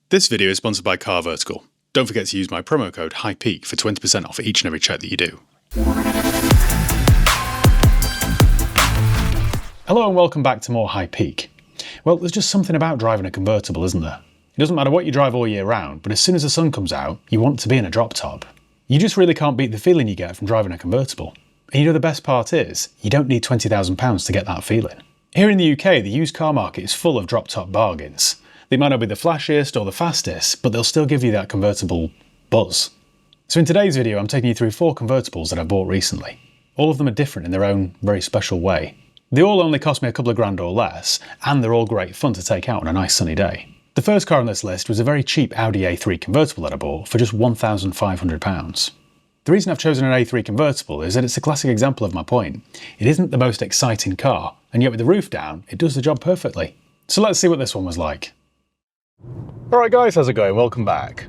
This video is sponsored by Car Vertical. Don't forget to use my promo code HIGHPEAK for 20% off each and every check that you do. Hello and welcome back to more High Peak. Well, there's just something about driving a convertible, isn't there? It doesn't matter what you drive all year round, but as soon as the sun comes out, you want to be in a drop top. You just really can't beat the feeling you get from driving a convertible. And you know the best part is, you don't need £20,000 to get that feeling. Here in the UK, the used car market is full of drop top bargains. They might not be the flashiest or the fastest, but they'll still give you that convertible buzz. So in today's video, I'm taking you through 4 convertibles that I bought recently. All of them are different in their own very special way. They all only cost me a couple of grand or less, and they're all great fun to take out on a nice sunny day. The first car on this list was a very cheap Audi A3 convertible that I bought for just £1,500. The reason I've chosen an A3 convertible is that it's a classic example of my point. It isn't the most exciting car, and yet with the roof down, it does the job perfectly. So let's see what this one was like. Alright guys, how's it going? Welcome back.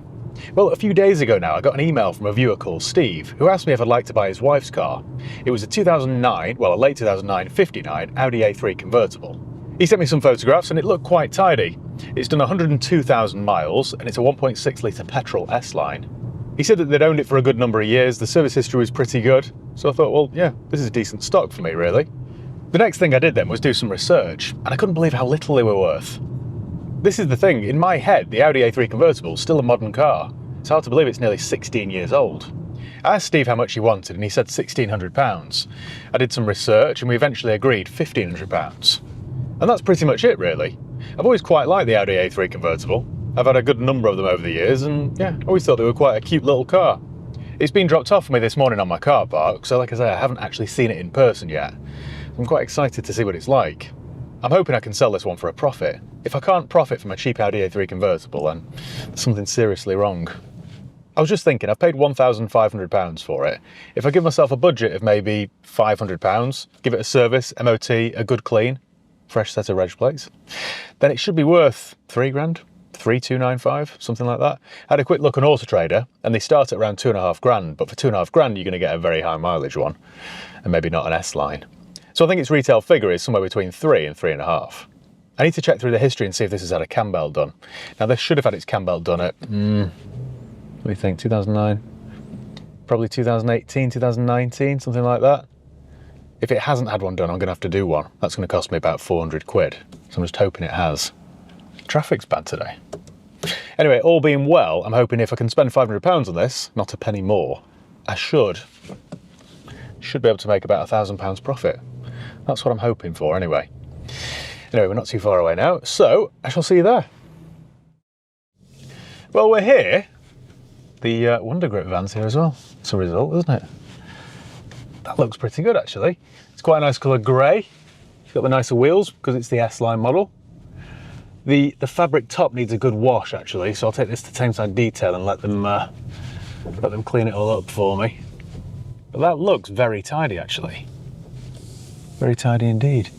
Well, a few days ago now I got an email from a viewer called Steve who asked me if I'd like to buy his wife's car. It was a 2009, well a late 2009 59 Audi A3 convertible. He sent me some photographs and it looked quite tidy. It's done 102,000 miles and it's a 1.6 litre petrol S-Line. He said that they'd owned it for a good number of years, the service history was pretty good, so I thought, well yeah, this is decent stock for me really. The next thing I did then was do some research and I couldn't believe how little they were worth. This is the thing, in my head, the Audi A3 convertible is still a modern car. It's hard to believe it's nearly 16 years old. I asked Steve how much he wanted and he said £1,600. I did some research and we eventually agreed £1,500. And that's pretty much it really. I've always quite liked the Audi A3 convertible. I've had a good number of them over the years and yeah, I always thought they were quite a cute little car. It's been dropped off for me this morning on my car park, so like I say, I haven't actually seen it in person yet. I'm quite excited to see what it's like. I'm hoping I can sell this one for a profit. If I can't profit from a cheap Audi A3 convertible, then there's something seriously wrong. I was just thinking, I've paid £1,500 for it. If I give myself a budget of maybe £500, give it a service, MOT, a good clean, fresh set of reg plates, then it should be worth 3 grand, 3,295, something like that. I had a quick look on Auto Trader and they start at around 2.5 grand, but for 2.5 grand you're going to get a very high mileage one, and maybe not an S-Line. So I think its retail figure is somewhere between 3 and 3.5. I need to check through the history and see if this has had a cam belt done. Now this should have had its cam belt done at, what do you think, 2009? Probably 2018, 2019, something like that. If it hasn't had one done, I'm gonna have to do one. That's gonna cost me about 400 quid. So I'm just hoping it has. Traffic's bad today. Anyway, all being well, I'm hoping if I can spend £500 on this, not a penny more, I should be able to make about £1,000 profit. That's what I'm hoping for anyway. Anyway, we're not too far away now, so I shall see you there. Well, we're here. The Wonder Grip van's here as well. It's a result, isn't it? That looks pretty good, actually. It's quite a nice colour grey. It's got the nicer wheels because it's the S-Line model. The fabric top needs a good wash, actually, so I'll take this to Tameside Detail and let them clean it all up for me. But that looks very tidy, actually. Very tidy indeed.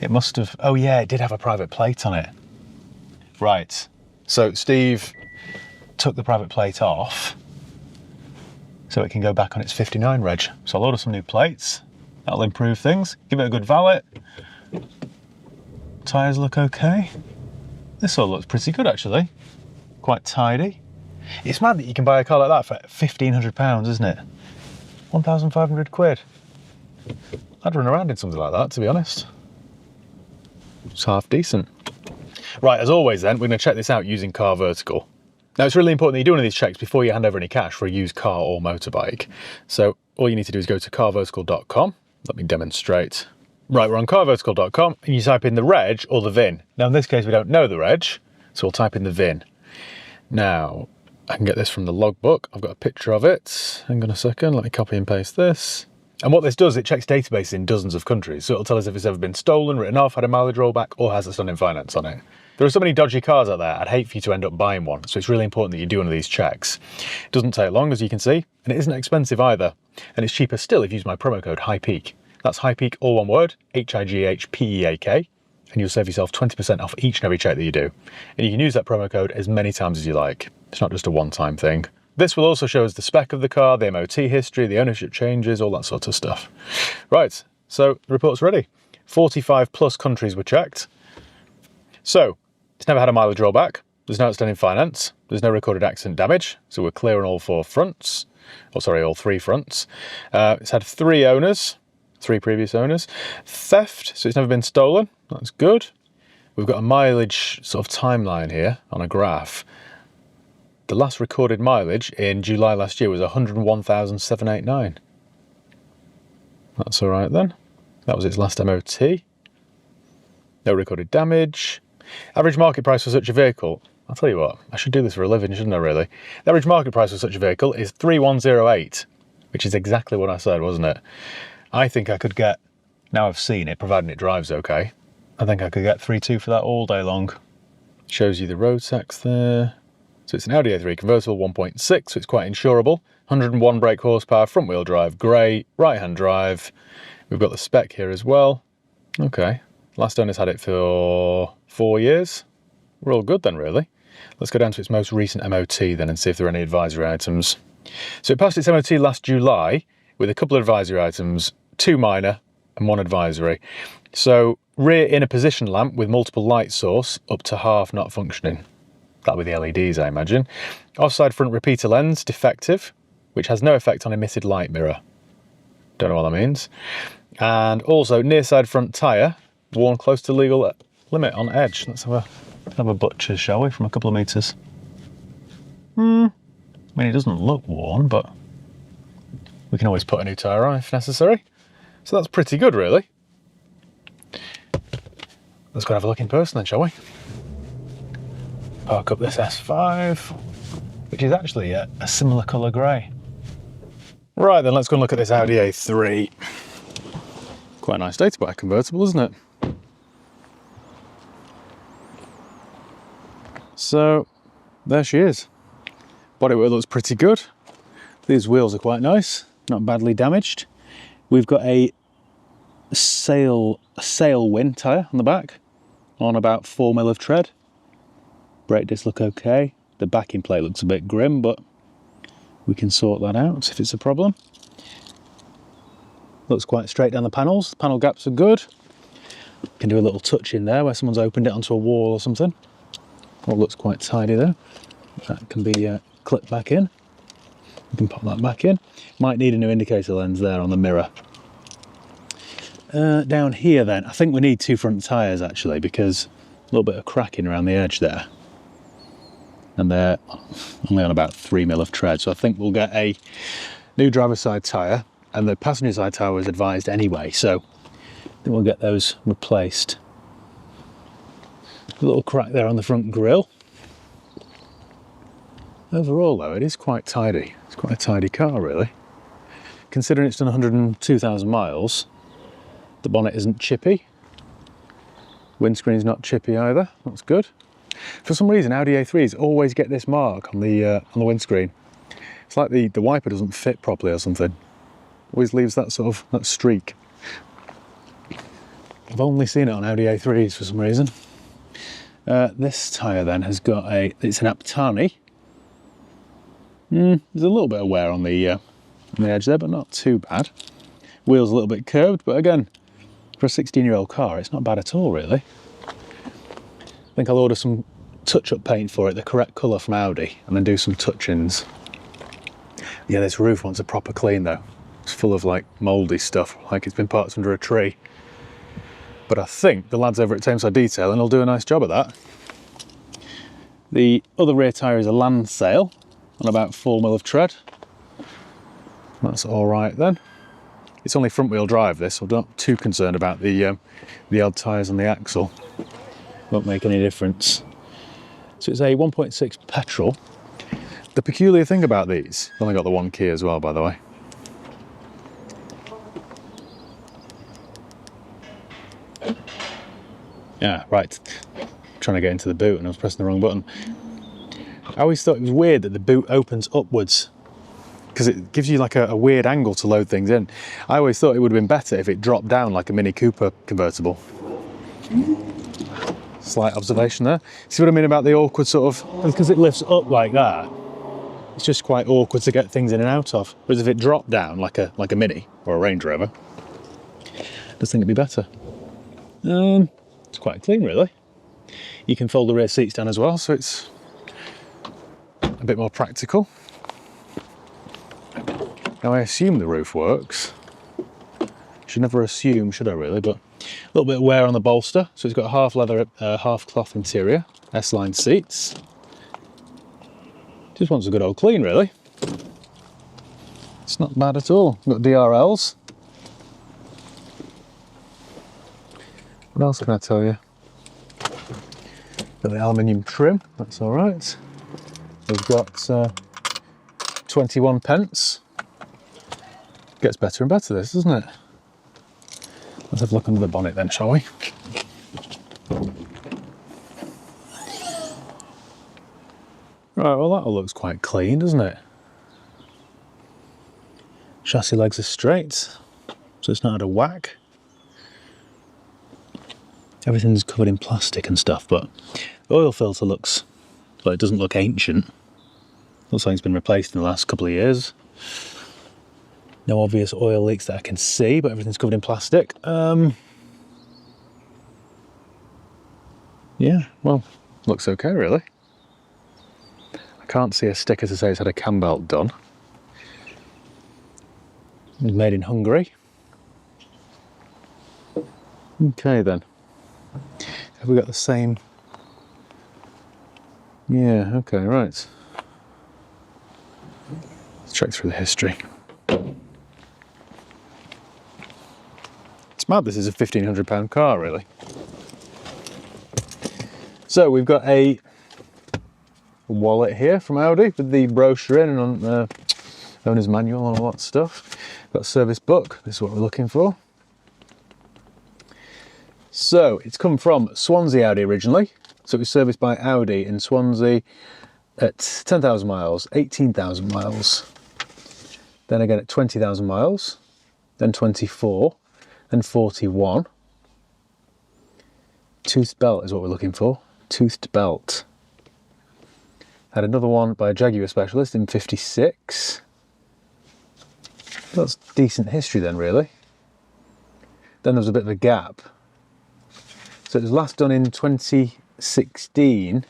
It must have, oh yeah, it did have a private plate on it. Right, so Steve took the private plate off so it can go back on its 59 reg. So I'll order some new plates. That'll improve things. Give it a good valet. Tyres look okay. This all looks pretty good, actually. Quite tidy. It's mad that you can buy a car like that for £1,500, isn't it? 1,500 quid. I'd run around in something like that, to be honest. It's half decent. Right, as always then, we're going to check this out using Car Vertical. Now it's really important that you do one of these checks before you hand over any cash for a used car or motorbike. So all you need to do is go to carvertical.com. Let me demonstrate. Right, we're on carvertical.com and you type in the reg or the VIN. Now in this case we don't know the reg, so we'll type in the VIN. Now, I can get this from the logbook. I've got a picture of it. Hang on a second, let me copy and paste this. And what this does, it checks databases in dozens of countries. So it'll tell us if it's ever been stolen, written off, had a mileage rollback, or has a standing finance on it. There are so many dodgy cars out there, I'd hate for you to end up buying one. So it's really important that you do one of these checks. It doesn't take long, as you can see, and it isn't expensive either. And it's cheaper still if you use my promo code HIGHPEAK. That's HIGHPEAK, all one word, HIGHPEAK. And you'll save yourself 20% off each and every check that you do. And you can use that promo code as many times as you like. It's not just a one-time thing. This will also show us the spec of the car, the MOT history, the ownership changes, all that sort of stuff. Right, so the report's ready. 45 plus countries were checked. So It's never had a mileage rollback. There's no outstanding finance. There's no recorded accident damage, so we're clear on all four fronts. Or sorry, all three fronts. It's had 3 owners, 3 previous owners. Theft, so it's never been stolen. That's good. We've got a mileage sort of timeline here on a graph. The last recorded mileage in July last year was 101,789. That's all right then. That was its last MOT. No recorded damage. Average market price for such a vehicle. I'll tell you what, I should do this for a living, shouldn't I really? The average market price for such a vehicle is 3,108, which is exactly what I said, wasn't it? I think I could get, now I've seen it, providing it drives okay, I think I could get 3.2 for that all day long. Shows you the road tax there. So it's an Audi A3 convertible 1.6, so it's quite insurable. 101 brake horsepower, front wheel drive, grey, right hand drive. We've got the spec here as well. Okay, last owner's had it for 4 years. We're all good then, really. Let's go down to its most recent MOT then and see if there are any advisory items. So it passed its MOT last July with a couple of advisory items, 2 minor and 1 advisory. So rear inner position lamp with multiple light source up to half not functioning. That'll be the LEDs, I imagine. Offside front repeater lens, defective, which has no effect on emitted light mirror. Don't know what that means. And also near side front tyre, worn close to legal limit on edge. Let's have a butcher's, shall we, from a couple of metres. I mean, it doesn't look worn, but we can always put a new tyre on if necessary. So that's pretty good, really. Let's go and have a look in person then, shall we? Park up this S5, which is actually a similar colour grey. Right then, let's go and look at this Audi A3. Quite a nice day to buy a convertible, isn't it? So, there she is. Bodywork looks pretty good. These wheels are quite nice, not badly damaged. We've got a sail wind tyre on the back, on about 4mm of tread. Brake discs look okay. The backing plate looks a bit grim, but we can sort that out if it's a problem. Looks quite straight down the panels. The panel gaps are good. Can do a little touch in there where someone's opened it onto a wall or something. All looks quite tidy though. That can be clipped back in. You can pop that back in. Might need a new indicator lens there on the mirror. Down here then, I think we need 2 front tyres actually, because a little bit of cracking around the edge there. And they're only on about 3mm of tread. So I think we'll get a new driver's side tyre, and the passenger side tyre was advised anyway, so then we'll get those replaced. A little crack there on the front grille. Overall though, it is quite tidy. It's quite a tidy car really. Considering it's done 102,000 miles, the bonnet isn't chippy. Windscreen's not chippy either, that's good. For some reason Audi A3s always get this mark on the windscreen. It's like the wiper doesn't fit properly or something. Always leaves that sort of that streak. I've only seen it on Audi A3s for some reason. This tyre then has got it's an Aptani. There's a little bit of wear on the edge there, but not too bad. Wheels a little bit curved, but again, for a 16-year-old car, it's not bad at all, really. I think I'll order some touch-up paint for it, the correct colour from Audi, and then do some touch-ins. Yeah, this roof wants a proper clean though. It's full of like mouldy stuff, like it's been parked under a tree. But I think the lads over at Tameside Detailing will do a nice job of that. The other rear tyre is a Landsail on about 4mm of tread. That's all right then. It's only front wheel drive this, so I'm not too concerned about the odd tyres on the axle. Won't make any difference. So it's a 1.6 petrol. The peculiar thing about these, I've only got the one key as well, by the way. Yeah, right. Trying to get into the boot and I was pressing the wrong button. I always thought it was weird that the boot opens upwards because it gives you like a weird angle to load things in. I always thought it would have been better if it dropped down like a Mini Cooper convertible. Slight observation there. See what I mean about the awkward sort of, because it lifts up like that, it's just quite awkward to get things in and out of. Whereas if it dropped down like a Mini or a Range Rover, I just think it'd be better. It's quite clean really. You can fold the rear seats down as well, so it's a bit more practical. Now I assume the roof works. Should never assume, should I really? But a little bit of wear on the bolster. So it's got a half leather, half cloth interior, S-line seats. Just wants a good old clean, really. It's not bad at all. Got DRLs. What else can I tell you? Got the aluminium trim, that's all right. We've got 21 pence. Gets better and better, this, doesn't it? Let's have a look under the bonnet then, shall we? Right, well that all looks quite clean, doesn't it? Chassis legs are straight, so it's not had a whack. Everything's covered in plastic and stuff, but the oil filter looks, well, it doesn't look ancient. Looks like it's been replaced in the last couple of years. No obvious oil leaks that I can see, but everything's covered in plastic. Yeah, well, looks okay really. I can't see a sticker to say it's had a cam belt done. It's made in Hungary. Okay then. Have we got the same? Yeah, okay, right. Let's check through the history. It's mad this is a £1,500 car, really. So we've got a wallet here from Audi with the brochure in and owner's manual and all that stuff. Got a service book, this is what we're looking for. So it's come from Swansea Audi originally. So it was serviced by Audi in Swansea at 10,000 miles, 18,000 miles. Then again at 20,000 miles, then 24, then 41. Toothed belt is what we're looking for, toothed belt. Had another one by a Jaguar specialist in 56. That's decent history then, really. Then there was a bit of a gap. So it was last done in 2016,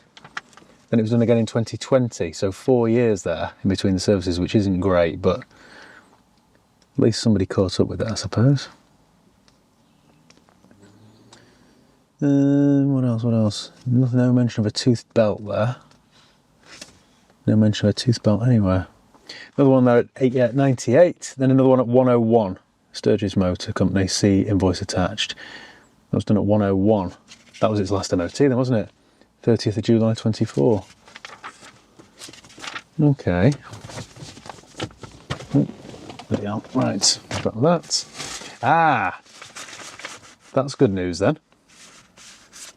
then it was done again in 2020, so 4 years there in between the services, which isn't great, but at least somebody caught up with it, I suppose. What else? No mention of a toothed belt there. No mention of a toothed belt anywhere. Another one there at 98, then another one at 101. Sturgis Motor Company, C invoice attached. That was done at 101. That was its last MOT then, wasn't it? 30th of July 24. Okay. Right, got that. Ah! That's good news then.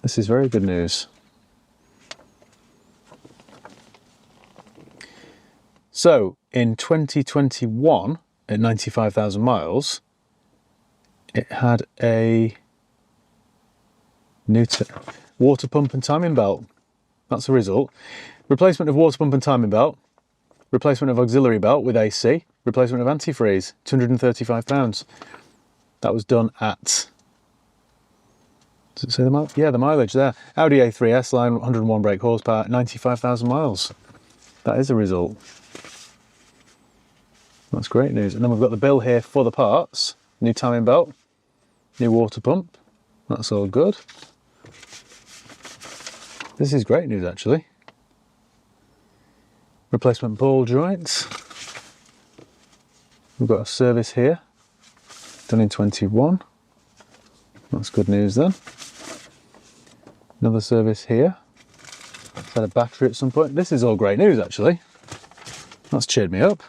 This is very good news. So, in 2021, at 95,000 miles, it had a new water pump and timing belt. That's the result. Replacement of water pump and timing belt. Replacement of auxiliary belt with AC. Replacement of antifreeze, £235. That was done at, does it say the mileage? Yeah, the mileage there. Audi A3 S-Line, 101 brake horsepower, 95,000 miles. That is a result. That's great news. And then we've got the bill here for the parts. New timing belt, new water pump. That's all good. This is great news, actually. Replacement ball joints. We've got a service here, done in 21. That's good news then. Another service here. It's had a battery at some point. This is all great news, actually. That's cheered me up.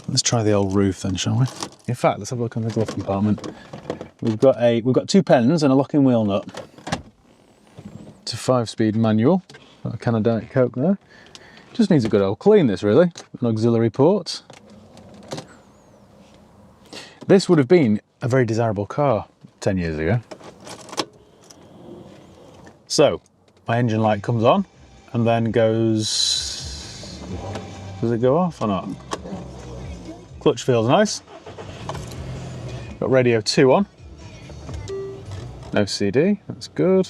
Let's try the old roof then, shall we? In fact, let's have a look in the glove compartment. We've got 2 pens and a locking wheel nut. It's a 5-speed manual. Got a can of Diet Coke there. Just needs a good old clean, this really. An auxiliary port. This would have been a very desirable car 10 years ago. So, my engine light comes on and then goes... Does it go off or not? Clutch feels nice. Got radio 2 on. No CD, that's good.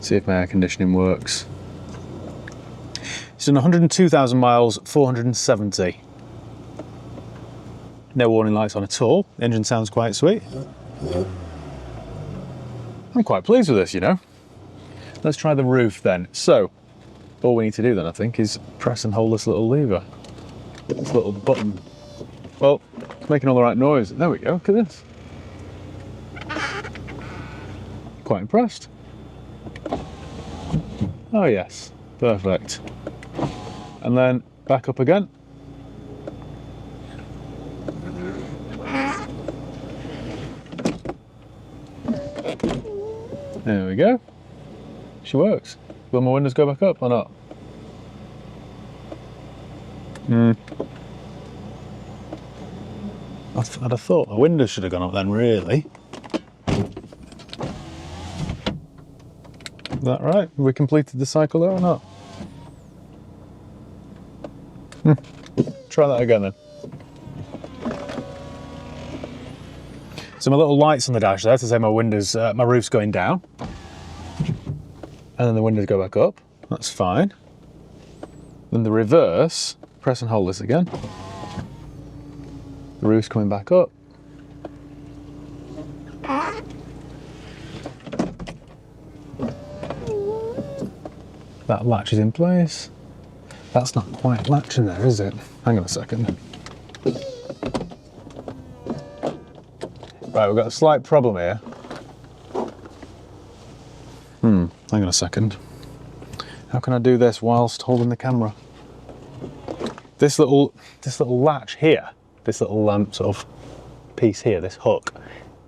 See if my air conditioning works. It's done 102,000 miles, 470. No warning lights on at all. The engine sounds quite sweet. I'm quite pleased with this, you know. Let's try the roof then. So, all we need to do then, I think, is press and hold this little lever. This little button. Well, it's making all the right noise. There we go, look at this. Quite impressed. Oh yes, perfect. And then back up again. There we go. She works. Will my windows go back up or not? I'd have thought the windows should have gone up then, really. Is that right? Have we completed the cycle there or not? Try that again then. So my little lights on the dash there to say my windows, my roof's going down. And then the windows go back up. That's fine. Then the reverse, press and hold this again. The roof's coming back up. That latch is in place. That's not quite latching there, is it? Hang on a second. Right, we've got a slight problem here. Hang on a second. How can I do this whilst holding the camera? This little latch here, this little sort of piece here, this hook,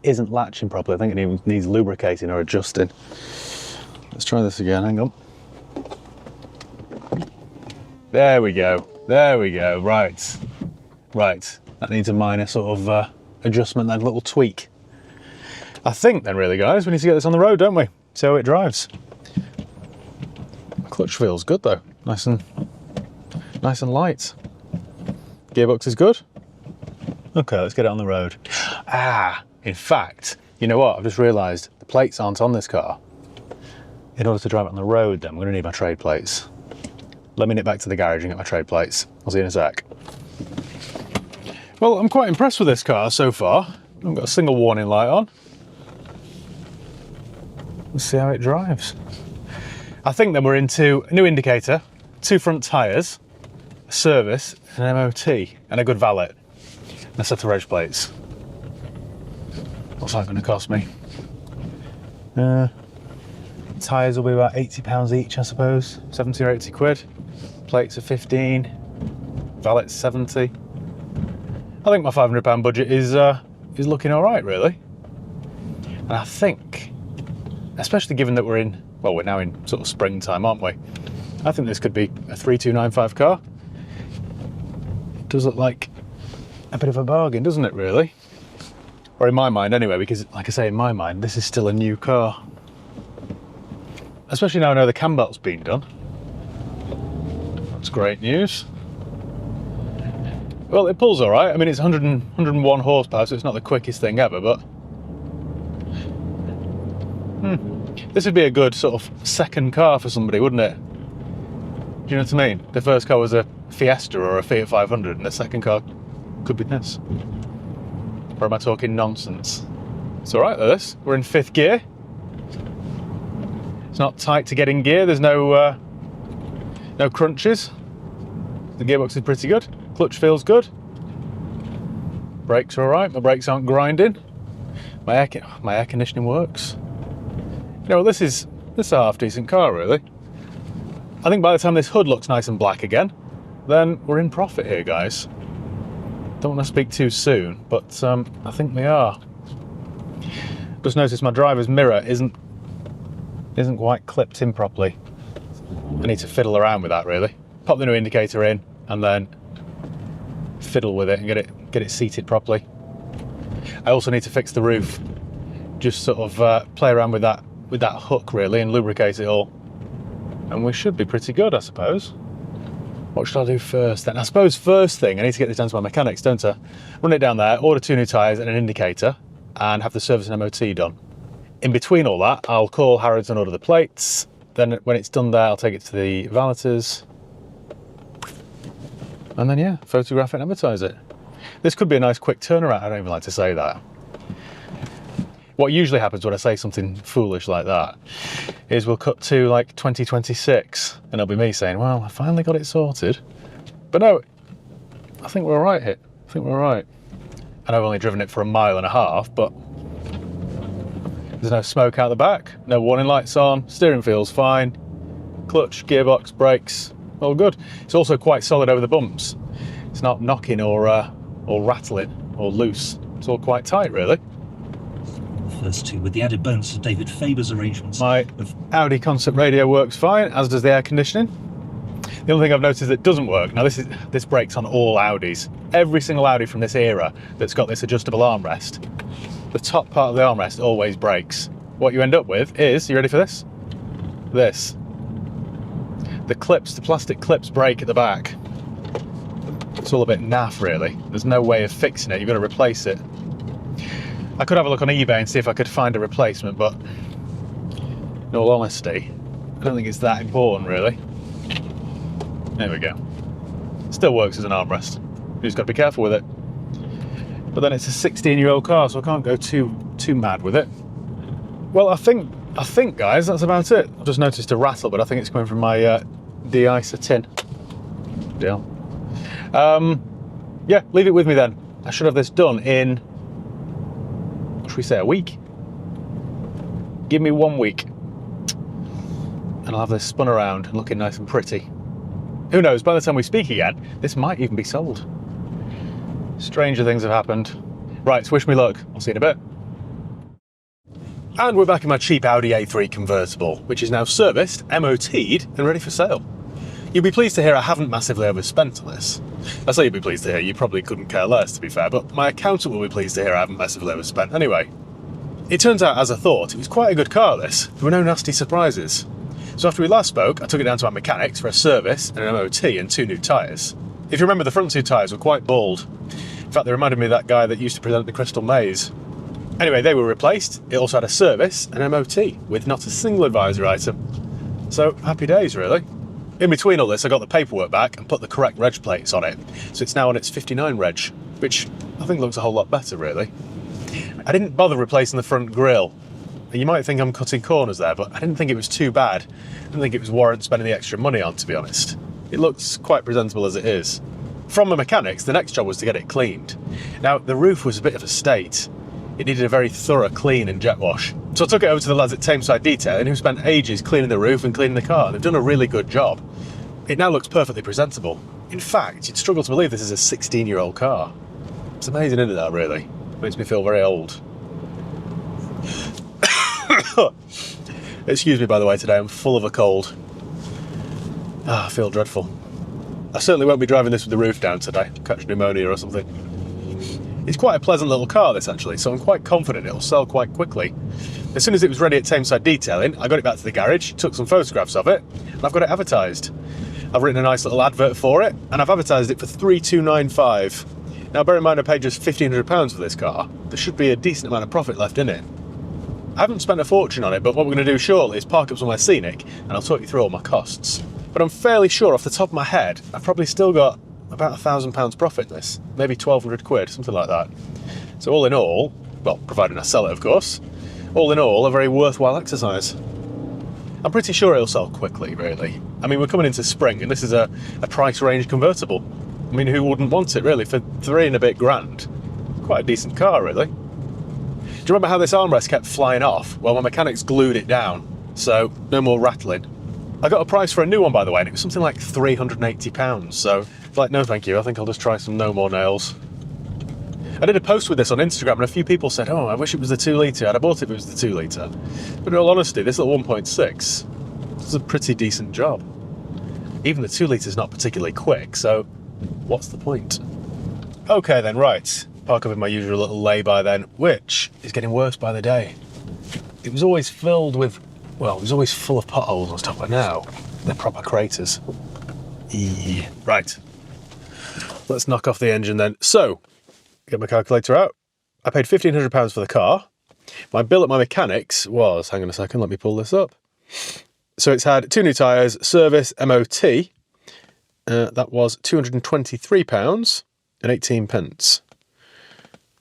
isn't latching properly. I think it even needs lubricating or adjusting. Let's try this again, hang on. There we go, there we go, right. Right, that needs a minor sort of adjustment then, a little tweak. I think then really guys, we need to get this on the road, don't we? See how it drives. The clutch feels good though, nice and light. Gearbox is good. Okay, let's get it on the road. In fact, you know what? I've just realised the plates aren't on this car. In order to drive it on the road then, I'm going to need my trade plates. Let me nip back to the garage and get my trade plates. I'll see you in a sec. Well, I'm quite impressed with this car so far. I've got a single warning light on. Let's see how it drives. I think then we're into a new indicator, 2 front tyres, a service, an MOT, and a good valet, and a set of reg plates. What's that going to cost me? Tyres will be about £80 each, I suppose. 70 or 80 quid. Plates are 15. Valet's 70. I think my £500 budget is looking all right, really. And I think, especially given that we're now in sort of springtime, aren't we? I think this could be a 3295 car. It does look like a bit of a bargain, doesn't it, really? Or in my mind anyway, because like I say, in my mind, this is still a new car. Especially now I know the cam belt's been done. That's great news. Well, it pulls all right. I mean, it's 101 horsepower, so it's not the quickest thing ever, but this would be a good sort of second car for somebody, wouldn't it? Do you know what I mean? The first car was a Fiesta or a Fiat 500, and the second car could be this. Or am I talking nonsense? It's all right, though, this. We're in 5th gear. It's not tight to get in gear. There's no crunches. The gearbox is pretty good. Clutch feels good. Brakes are all right. My brakes aren't grinding. My air conditioning works. You know, this is a half decent car, really. I think by the time this hood looks nice and black again, then we're in profit here, guys. Don't want to speak too soon, but I think we are. Just noticed my driver's mirror isn't quite clipped in properly. I need to fiddle around with that, really. Pop the new indicator in and then fiddle with it and get it seated properly. I also need to fix the roof. Just sort of play around with that hook, really, and lubricate it all. And we should be pretty good, I suppose. What should I do first then? I suppose first thing, I need to get this down to my mechanics, don't I? Run it down there, order 2 new tyres and an indicator, and have the service and MOT done. In between all that, I'll call Harrods and order the plates. Then when it's done there, I'll take it to the valeters. And then, yeah, photograph it and advertise it. This could be a nice quick turnaround. I don't even like to say that. What usually happens when I say something foolish like that is we'll cut to like 2026 and it'll be me saying, well, I finally got it sorted. But no, I think we're all right here. I think we're all right. And I've only driven it for 1.5 miles, but there's no smoke out the back, no warning lights on, steering feels fine, clutch, gearbox, brakes, all good. It's also quite solid over the bumps. It's not knocking or rattling or loose. It's all quite tight, really. First two with the added bonus of David Faber's arrangements. My Audi concept radio works fine, as does the air conditioning. The only thing I've noticed that doesn't work, now this brakes on all Audis. Every single Audi from this era that's got this adjustable armrest, the top part of the armrest always breaks. What you end up with is, you ready for this? This. The clips, the plastic clips break at the back. It's all a bit naff, really. There's no way of fixing it, you've got to replace it. I could have a look on eBay and see if I could find a replacement, but in all honesty, I don't think it's that important, really. There we go. Still works as an armrest. You just got to be careful with it. But then it's a 16-year-old car, so I can't go too mad with it. Well, I think, guys, that's about it. I've just noticed a rattle, but I think it's coming from my de-icer tin. Deal. Yeah, leave it with me then. I should have this done in, what should we say, a week? Give me 1 week. And I'll have this spun around and looking nice and pretty. Who knows, by the time we speak again, this might even be sold. Stranger things have happened. Right, so wish me luck. I'll see you in a bit. And we're back in my cheap Audi A3 convertible, which is now serviced, MOT'd, and ready for sale. You'll be pleased to hear I haven't massively overspent on this. I say you'll be pleased to hear, you probably couldn't care less, to be fair, but my accountant will be pleased to hear I haven't massively overspent anyway. It turns out, as I thought, it was quite a good car, this. There were no nasty surprises. So after we last spoke, I took it down to our mechanics for a service and an MOT and 2 new tyres. If you remember, the front 2 tyres were quite bald. In fact, they reminded me of that guy that used to present the Crystal Maze. Anyway, they were replaced. It also had a service and an MOT with not a single advisory item. So, happy days, really. In between all this, I got the paperwork back and put the correct reg plates on it. So it's now on its 59 reg, which I think looks a whole lot better, really. I didn't bother replacing the front grille. You might think I'm cutting corners there, but I didn't think it was too bad. I didn't think it was warrant spending the extra money on, to be honest. It looks quite presentable as it is. From the mechanics, the next job was to get it cleaned. Now, the roof was a bit of a state. It needed a very thorough clean and jet wash. So I took it over to the lads at Tameside Detailing, who spent ages cleaning the roof and cleaning the car. They've done a really good job. It now looks perfectly presentable. In fact, you'd struggle to believe this is a 16-year-old car. It's amazing, isn't it, that, really? Makes me feel very old. Excuse me, by the way, today I'm full of a cold. I feel dreadful. I certainly won't be driving this with the roof down today. Catch pneumonia or something. It's quite a pleasant little car, this, actually, so I'm quite confident it'll sell quite quickly. As soon as it was ready at Tameside Detailing, I got it back to the garage, took some photographs of it, and I've got it advertised. I've written a nice little advert for it, and I've advertised it for $3,295. Now, bear in mind I paid just £1,500 for this car. There should be a decent amount of profit left in it. I haven't spent a fortune on it, but what we're going to do shortly is park up somewhere scenic, and I'll talk you through all my costs. But I'm fairly sure off the top of my head, I've probably still got about £1,000 profit in this, maybe 1,200 quid, something like that. So all in all, well, providing I sell it, of course, all in all, a very worthwhile exercise. I'm pretty sure it'll sell quickly, really. I mean, we're coming into spring, and this is a price range convertible. I mean, who wouldn't want it, really, for £3 and a bit grand? Quite a decent car, really. Do you remember how this armrest kept flying off? Well, my mechanics glued it down, so no more rattling. I got a price for a new one, by the way, and it was something like £380, so like, no thank you, I think I'll just try some no more nails. I did a post with this on Instagram, and a few people said, oh, I wish it was the 2 litre, I'd have bought it if it was the 2 litre. But in all honesty, this little 1.6 is a pretty decent job. Even the 2 litre is not particularly quick, so what's the point? Okay then, right. Park up in my usual little lay-by then, which is getting worse by the day. It was always filled with, well, it was always full of potholes and stuff, but now they're proper craters. Right, let's knock off the engine then. So, get my calculator out. I paid £1,500 for the car. My bill at my mechanics was, hang on a second, let me pull this up. So it's had 2 new tyres, service, MOT. That was £223 and 18 pence.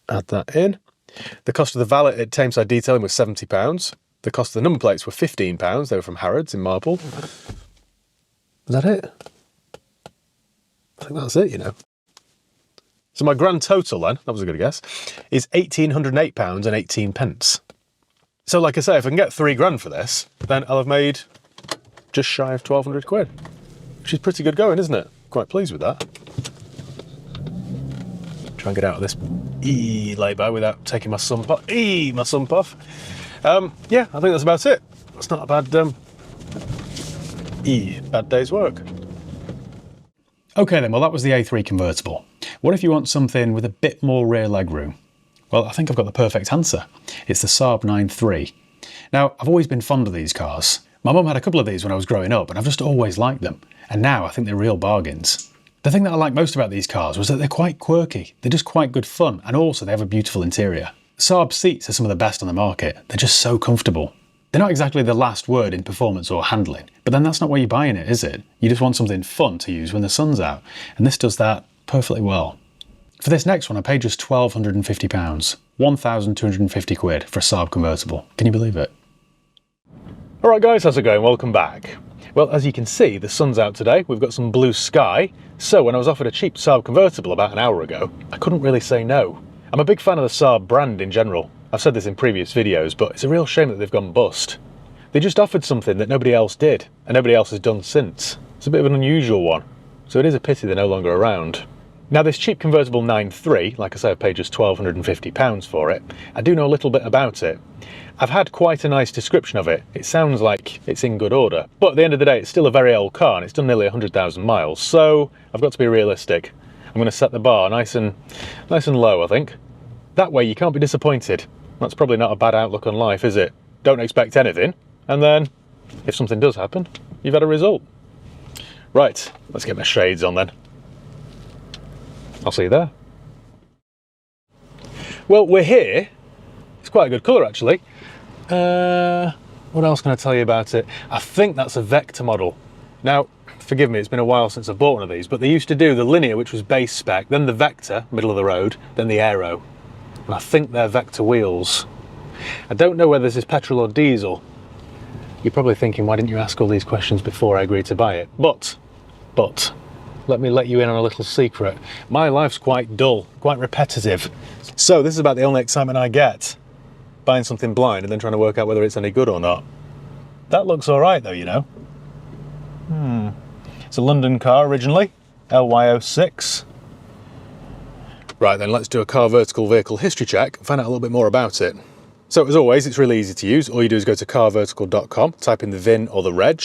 Add that in. The cost of the valet at Tameside detailing was £70. The cost of the number plates were £15. They were from Harrods in Marple. Is that it? I think that's it, you know. So my grand total then, that was a good guess, is £1,808 and 18 pence. So like I say, if I can get £3 for this, then I'll have made just shy of 1,200 quid. Which is pretty good going, isn't it? Quite pleased with that. Try and get out of this lay-by without taking my sump off. My sump off. Yeah, I think that's about it. That's not a bad, bad day's work. Okay then, well that was the A3 convertible. What if you want something with a bit more rear legroom? Well, I think I've got the perfect answer. It's the Saab 9-3. Now, I've always been fond of these cars. My mum had a couple of these when I was growing up and I've just always liked them. And now I think they're real bargains. The thing that I liked most about these cars was that they're quite quirky. They're just quite good fun, and also they have a beautiful interior. Saab seats are some of the best on the market. They're just so comfortable. They're not exactly the last word in performance or handling, but then that's not why you're buying it, is it? You just want something fun to use when the sun's out, and this does that perfectly well. For this next one, I paid just £1,250, 1,250 quid for a Saab convertible. Can you believe it? Alright guys, how's it going? Welcome back. Well, as you can see, the sun's out today, we've got some blue sky, so when I was offered a cheap Saab convertible about an hour ago, I couldn't really say no. I'm a big fan of the Saab brand in general. I've said this in previous videos, but it's a real shame that they've gone bust. They just offered something that nobody else did, and nobody else has done since. It's a bit of an unusual one, so it is a pity they're no longer around. Now this cheap convertible 9-3, like I say, I paid just £1,250 for it. I do know a little bit about it. I've had quite a nice description of it. It sounds like it's in good order, but at the end of the day, it's still a very old car and it's done nearly 100,000 miles, so I've got to be realistic. I'm going to set the bar nice and low, I think. That way you can't be disappointed. That's probably not a bad outlook on life, is it? Don't expect anything, and then, if something does happen, you've had a result. Right, let's get my shades on then. I'll see you there. Well, we're here. It's quite a good colour, actually. What else can I tell you about it? I think that's a Vector model. Now, forgive me, it's been a while since I bought one of these, but they used to do the Linear, which was base spec, then the Vector, middle of the road, then the Aero. And I think they're Vector wheels. I don't know whether this is petrol or diesel. You're probably thinking, why didn't you ask all these questions before I agreed to buy it? But, let me let you in on a little secret. My life's quite dull, quite repetitive. So this is about the only excitement I get. Buying something blind and then trying to work out whether it's any good or not. That looks all right though, you know. It's a London car originally, LY06. Right then, let's do a car vertical vehicle history check and find out a little bit more about it. So as always, it's really easy to use. All you do is go to carvertical.com, type in the VIN or the reg.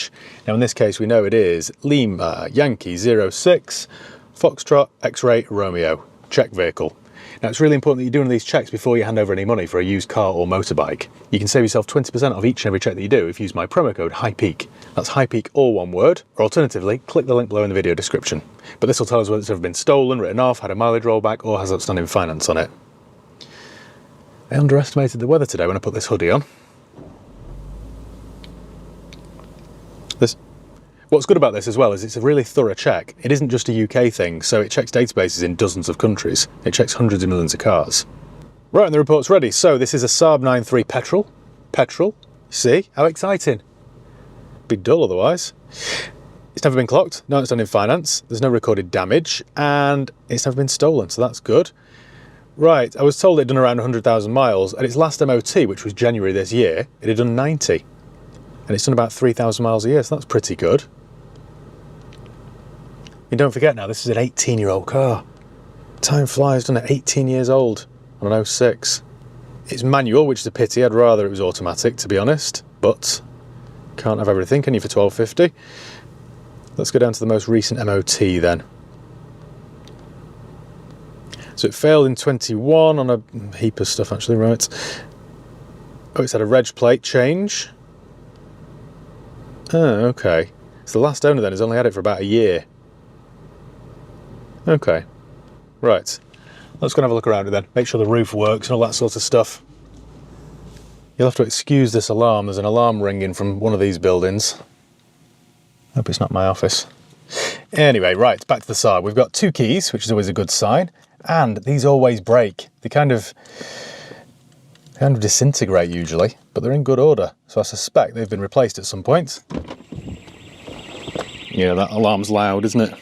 Now in this case, we know it is Lima Yankee 06 Foxtrot X-Ray Romeo, check vehicle. Now it's really important that you do one of these checks before you hand over any money for a used car or motorbike. You can save yourself 20% off each and every check that you do if you use my promo code HIGHPEAK. That's HIGHPEAK all one word, or alternatively, click the link below in the video description. But this will tell us whether it's ever been stolen, written off, had a mileage rollback, or has outstanding finance on it. I underestimated the weather today when I put this hoodie on. What's good about this as well is it's a really thorough check. It isn't just a UK thing, so it checks databases in dozens of countries. It checks hundreds of millions of cars. Right, and the report's ready. So this is a Saab 9-3 petrol. Petrol. See? How exciting. Be dull otherwise. It's never been clocked, no outstanding finance, there's no recorded damage, and it's never been stolen, so that's good. Right, I was told it'd done around 100,000 miles, and its last MOT, which was January this year, it had done 90. And it's done about 3,000 miles a year, so that's pretty good. And don't forget now, this is an 18-year-old car. Time flies, done at 18 years old on an 06. It's manual, which is a pity. I'd rather it was automatic, to be honest. But can't have everything, can you, for £1,250? Let's go down to the most recent MOT then. So it failed in 21 on a heap of stuff, actually, right? Oh, it's had a reg plate change. Oh, okay. So the last owner then has only had it for about a year. Okay, right. Let's go and have a look around it then. Make sure the roof works and all that sort of stuff. You'll have to excuse this alarm. There's an alarm ringing from one of these buildings. Hope it's not my office. Anyway, right, back to the Saab. We've got 2 keys, which is always a good sign, and these always break. They kind of disintegrate usually, but they're in good order, so I suspect they've been replaced at some point. Yeah, that alarm's loud, isn't it?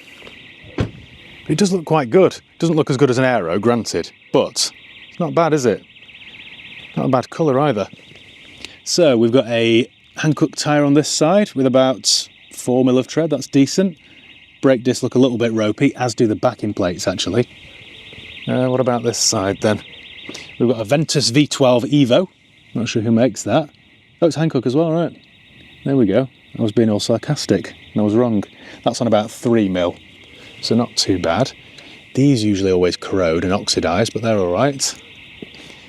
But it does look quite good. It doesn't look as good as an Aero, granted, but it's not bad, is it? Not a bad colour either. So we've got a Hankook tyre on this side with about 4mm of tread. That's decent. Brake discs look a little bit ropey, as do the backing plates actually. What about this side then? We've got a Ventus V12 Evo. Not sure who makes that. Oh, it's Hankook as well, right? There we go. I was being all sarcastic and I was wrong. That's on about 3mm, so not too bad. These usually always corrode and oxidise, but they're all right.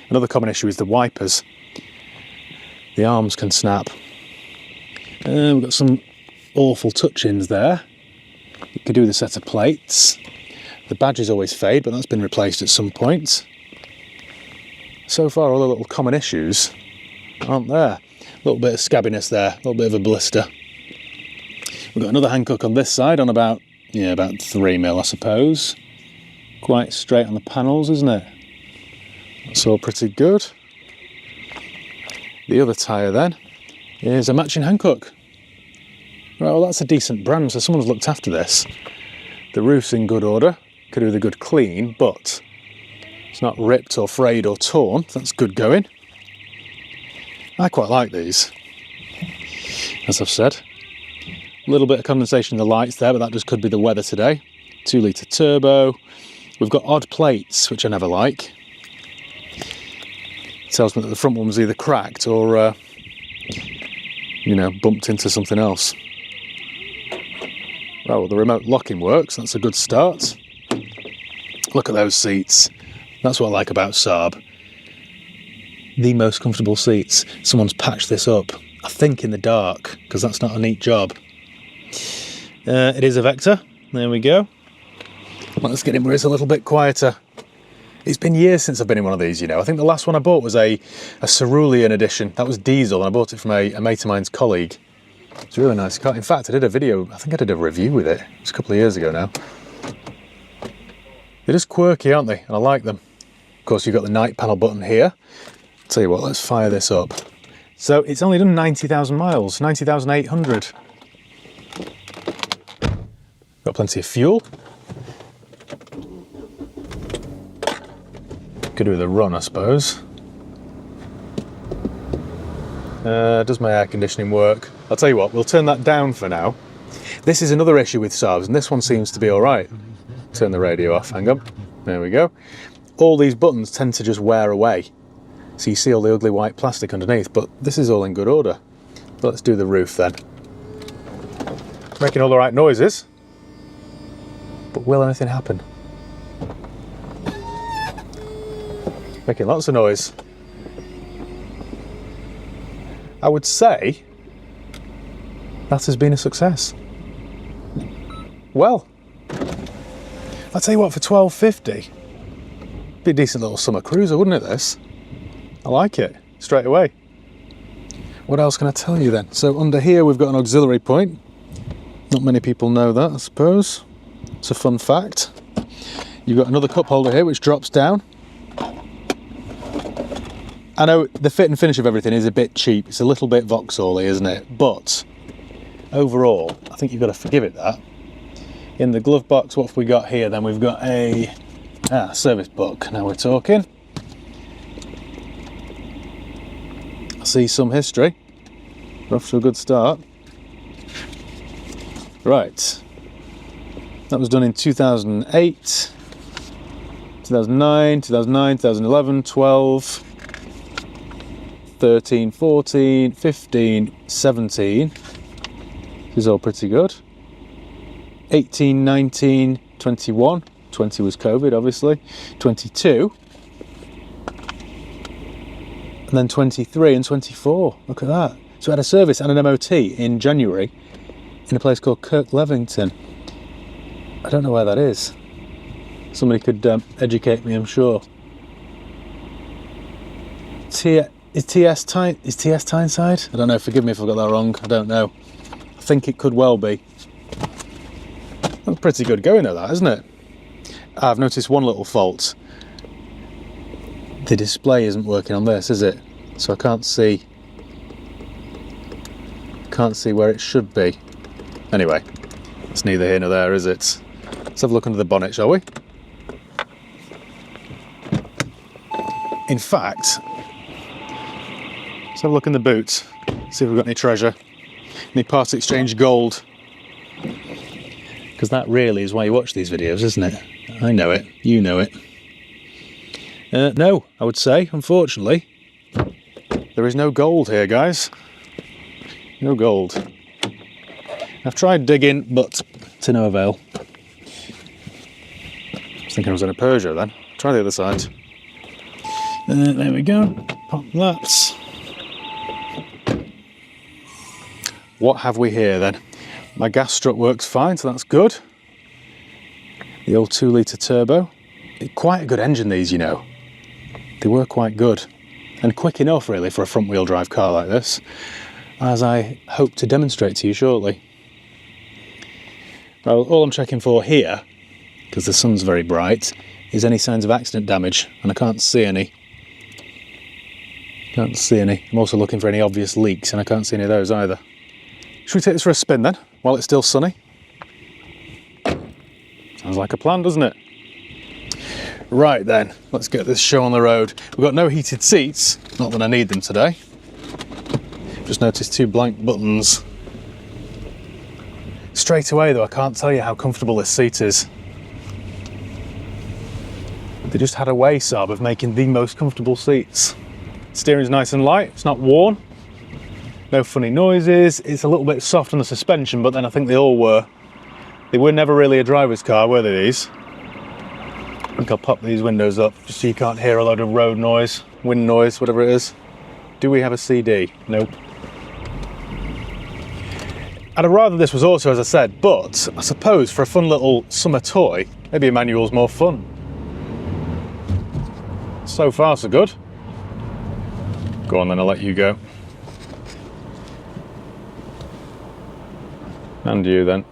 Another common issue is the wipers. The arms can snap. We've got some awful touch-ins there. You could do with a set of plates. The badges always fade, but that's been replaced at some point. So far, all the little common issues aren't there. A little bit of scabbiness there, a little bit of a blister. We've got another Hankook on this side on about 3mm, I suppose. Quite straight on the panels, isn't it? That's all pretty good. The other tyre then is a matching Hankook. Right, well that's a decent brand, so someone's looked after this. The roof's in good order, could do with a good clean, but it's not ripped or frayed or torn. That's good going. I quite like these, as I've said. A little bit of condensation in the lights there, but that just could be the weather today. 2-litre turbo. We've got odd plates, which I never like. It tells me that the front one was either cracked or, bumped into something else. Oh, well, the remote locking works. That's a good start. Look at those seats. That's what I like about Saab. The most comfortable seats. Someone's patched this up, I think in the dark, because that's not a neat job. It is a Vector. There we go. Let's get in where it's a little bit quieter. It's been years since I've been in one of these, I think the last one I bought was a Cerulean edition. That was diesel, and I bought it from a mate of mine's colleague. It's a really nice car. In fact, I did a review with it. It's a couple of years ago now. They're just quirky, aren't they? And I like them. Of course, you've got the night panel button here. Tell you what, let's fire this up. So it's only done 90,000 miles, 90,800. Got plenty of fuel. Could do with a run, I suppose. Does my air conditioning work? I'll tell you what, we'll turn that down for now. This is another issue with Saabs, and this one seems to be all right. Turn the radio off, hang on. There we go. All these buttons tend to just wear away. So you see all the ugly white plastic underneath, but this is all in good order. But let's do the roof then. Making all the right noises. But will anything happen? Making lots of noise. I would say that has been a success. Well, I'll tell you what, for $12.50, be a decent little summer cruiser, wouldn't it, this? I like it, straight away. What else can I tell you then? So under here we've got an auxiliary point. Not many people know that, I suppose. It's a fun fact. You've got another cup holder here which drops down. I know the fit and finish of everything is a bit cheap. It's a little bit Vauxhall-y, isn't it? But overall, I think you've got to forgive it that. In the glove box, what have we got here then? We've got a service book. Now we're talking. I see some history. We're off to a good start. Right. That was done in 2008, 2009, 2011, 12, 13, 14, 15, 17. This is all pretty good. 18, 19, 21. 20 was COVID, obviously. 22. And then 23 and 24. Look at that. So I had a service and an MOT in January in a place called Kirk Levington. I don't know where that is. Somebody could educate me, I'm sure. Is TS Tyneside? I don't know, forgive me if I've got that wrong, I don't know. I think it could well be. That's pretty good going though, that, isn't it? I've noticed one little fault. The display isn't working on this, is it? So I can't see where it should be. Anyway, it's neither here nor there, is it? Let's have a look under the bonnet, shall we? In fact, let's have a look in the boot, see if we've got any treasure, any part exchange gold. Because that really is why you watch these videos, isn't it? I know it, you know it. No, I would say, unfortunately, there is no gold here, guys. No gold. I've tried digging, but to no avail. I was thinking I was in a Peugeot then. Try the other side. There we go. Pop that. What have we here then? My gas strut works fine, so that's good. The old 2-litre turbo. Quite a good engine, these, you know. They were quite good. And quick enough, really, for a front-wheel drive car like this, as I hope to demonstrate to you shortly. Well, all I'm checking for here, because the sun's very bright, is any signs of accident damage, and I can't see any. Can't see any. I'm also looking for any obvious leaks, and I can't see any of those either. Should we take this for a spin then, while it's still sunny? Sounds like a plan, doesn't it? Right then, let's get this show on the road. We've got no heated seats, not that I need them today. Just noticed 2 blank buttons. Straight away though, I can't tell you how comfortable this seat is. They just had a way, Saab, of making the most comfortable seats. Steering's nice and light, it's not worn. No funny noises, it's a little bit soft on the suspension, but then I think they all were. They were never really a driver's car, were they, these? I think I'll pop these windows up just so you can't hear a load of road noise, wind noise, whatever it is. Do we have a CD? Nope. I'd have rather this was also, as I said, but I suppose for a fun little summer toy, maybe a manual's more fun. So far, so good. Go on then, I'll let you go. And you then.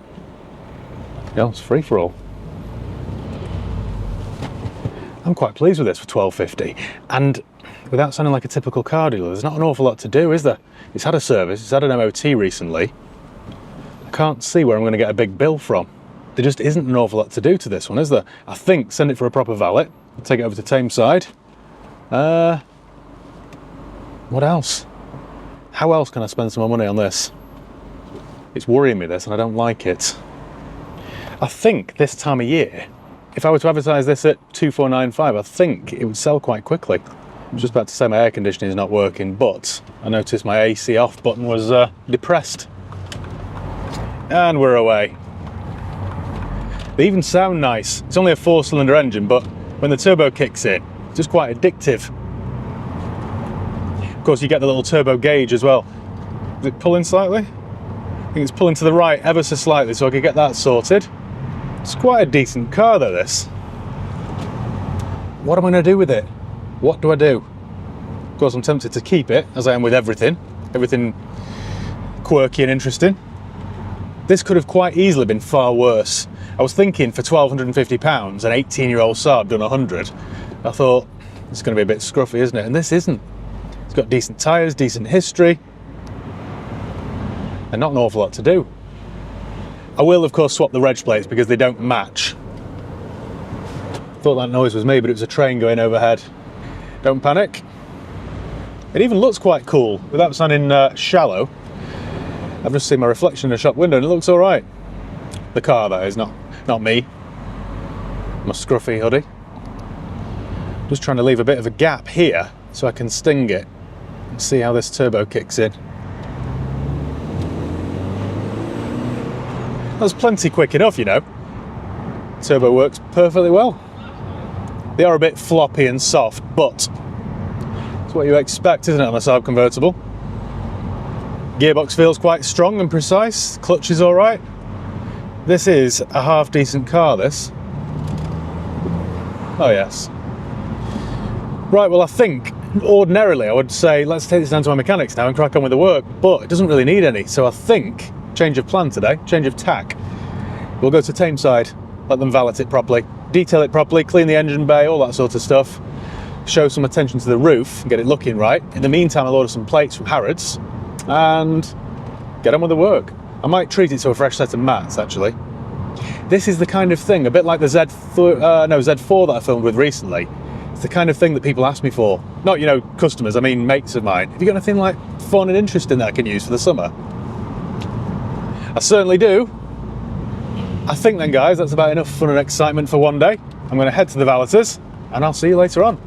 Yeah, it's free for all. I'm quite pleased with this for $12.50, and without sounding like a typical car dealer, there's not an awful lot to do, is there? It's had a service, it's had an MOT recently. I can't see where I'm going to get a big bill from. There just isn't an awful lot to do to this one, is there? I think send it for a proper valet, take it over to Tameside. What else? How else can I spend some more money on this? It's worrying me, this, and I don't like it. I think this time of year, if I were to advertise this at $2,495, I think it would sell quite quickly. I was just about to say my air conditioning is not working, but I noticed my AC off button was depressed. And we're away. They even sound nice. It's only a 4-cylinder engine, but when the turbo kicks in, it's just quite addictive. Of course, you get the little turbo gauge as well. Is it pulling slightly? I think it's pulling to the right ever so slightly, so I could get that sorted. It's quite a decent car though, this. What am I going to do with it? What do I do? Of course, I'm tempted to keep it, as I am with everything quirky and interesting. This could have quite easily been far worse. I was thinking for £1,250, an 18-year-old Saab done 100, I thought, it's going to be a bit scruffy, isn't it? And this isn't. It's got decent tyres, decent history, and not an awful lot to do. I will, of course, swap the reg plates because they don't match. Thought that noise was me, but it was a train going overhead. Don't panic. It even looks quite cool, without sounding shallow. I've just seen my reflection in a shop window and it looks all right. The car, that is, not me. My scruffy hoodie. Just trying to leave a bit of a gap here so I can sting it and see how this turbo kicks in. That's plenty quick enough, you know. Turbo works perfectly well. They are a bit floppy and soft, but it's what you expect, isn't it, on a Saab convertible? Gearbox feels quite strong and precise, clutch is all right. This is a half decent car, this. Oh yes. Right, well I think ordinarily I would say, let's take this down to my mechanics now and crack on with the work, but it doesn't really need any. So I think, change of plan today, change of tack. We'll go to Tameside, let them valet it properly, detail it properly, clean the engine bay, all that sort of stuff. Show some attention to the roof and get it looking right. In the meantime, I'll order some plates from Harrods and get on with the work. I might treat it to a fresh set of mats, actually. This is the kind of thing, a bit like the Z4 that I filmed with recently. It's the kind of thing that people ask me for. Not, you know, customers, I mean mates of mine. Have you got anything like fun and interesting that I can use for the summer? I certainly do. I think then, guys, that's about enough fun and excitement for one day. I'm going to head to the valeters and I'll see you later on.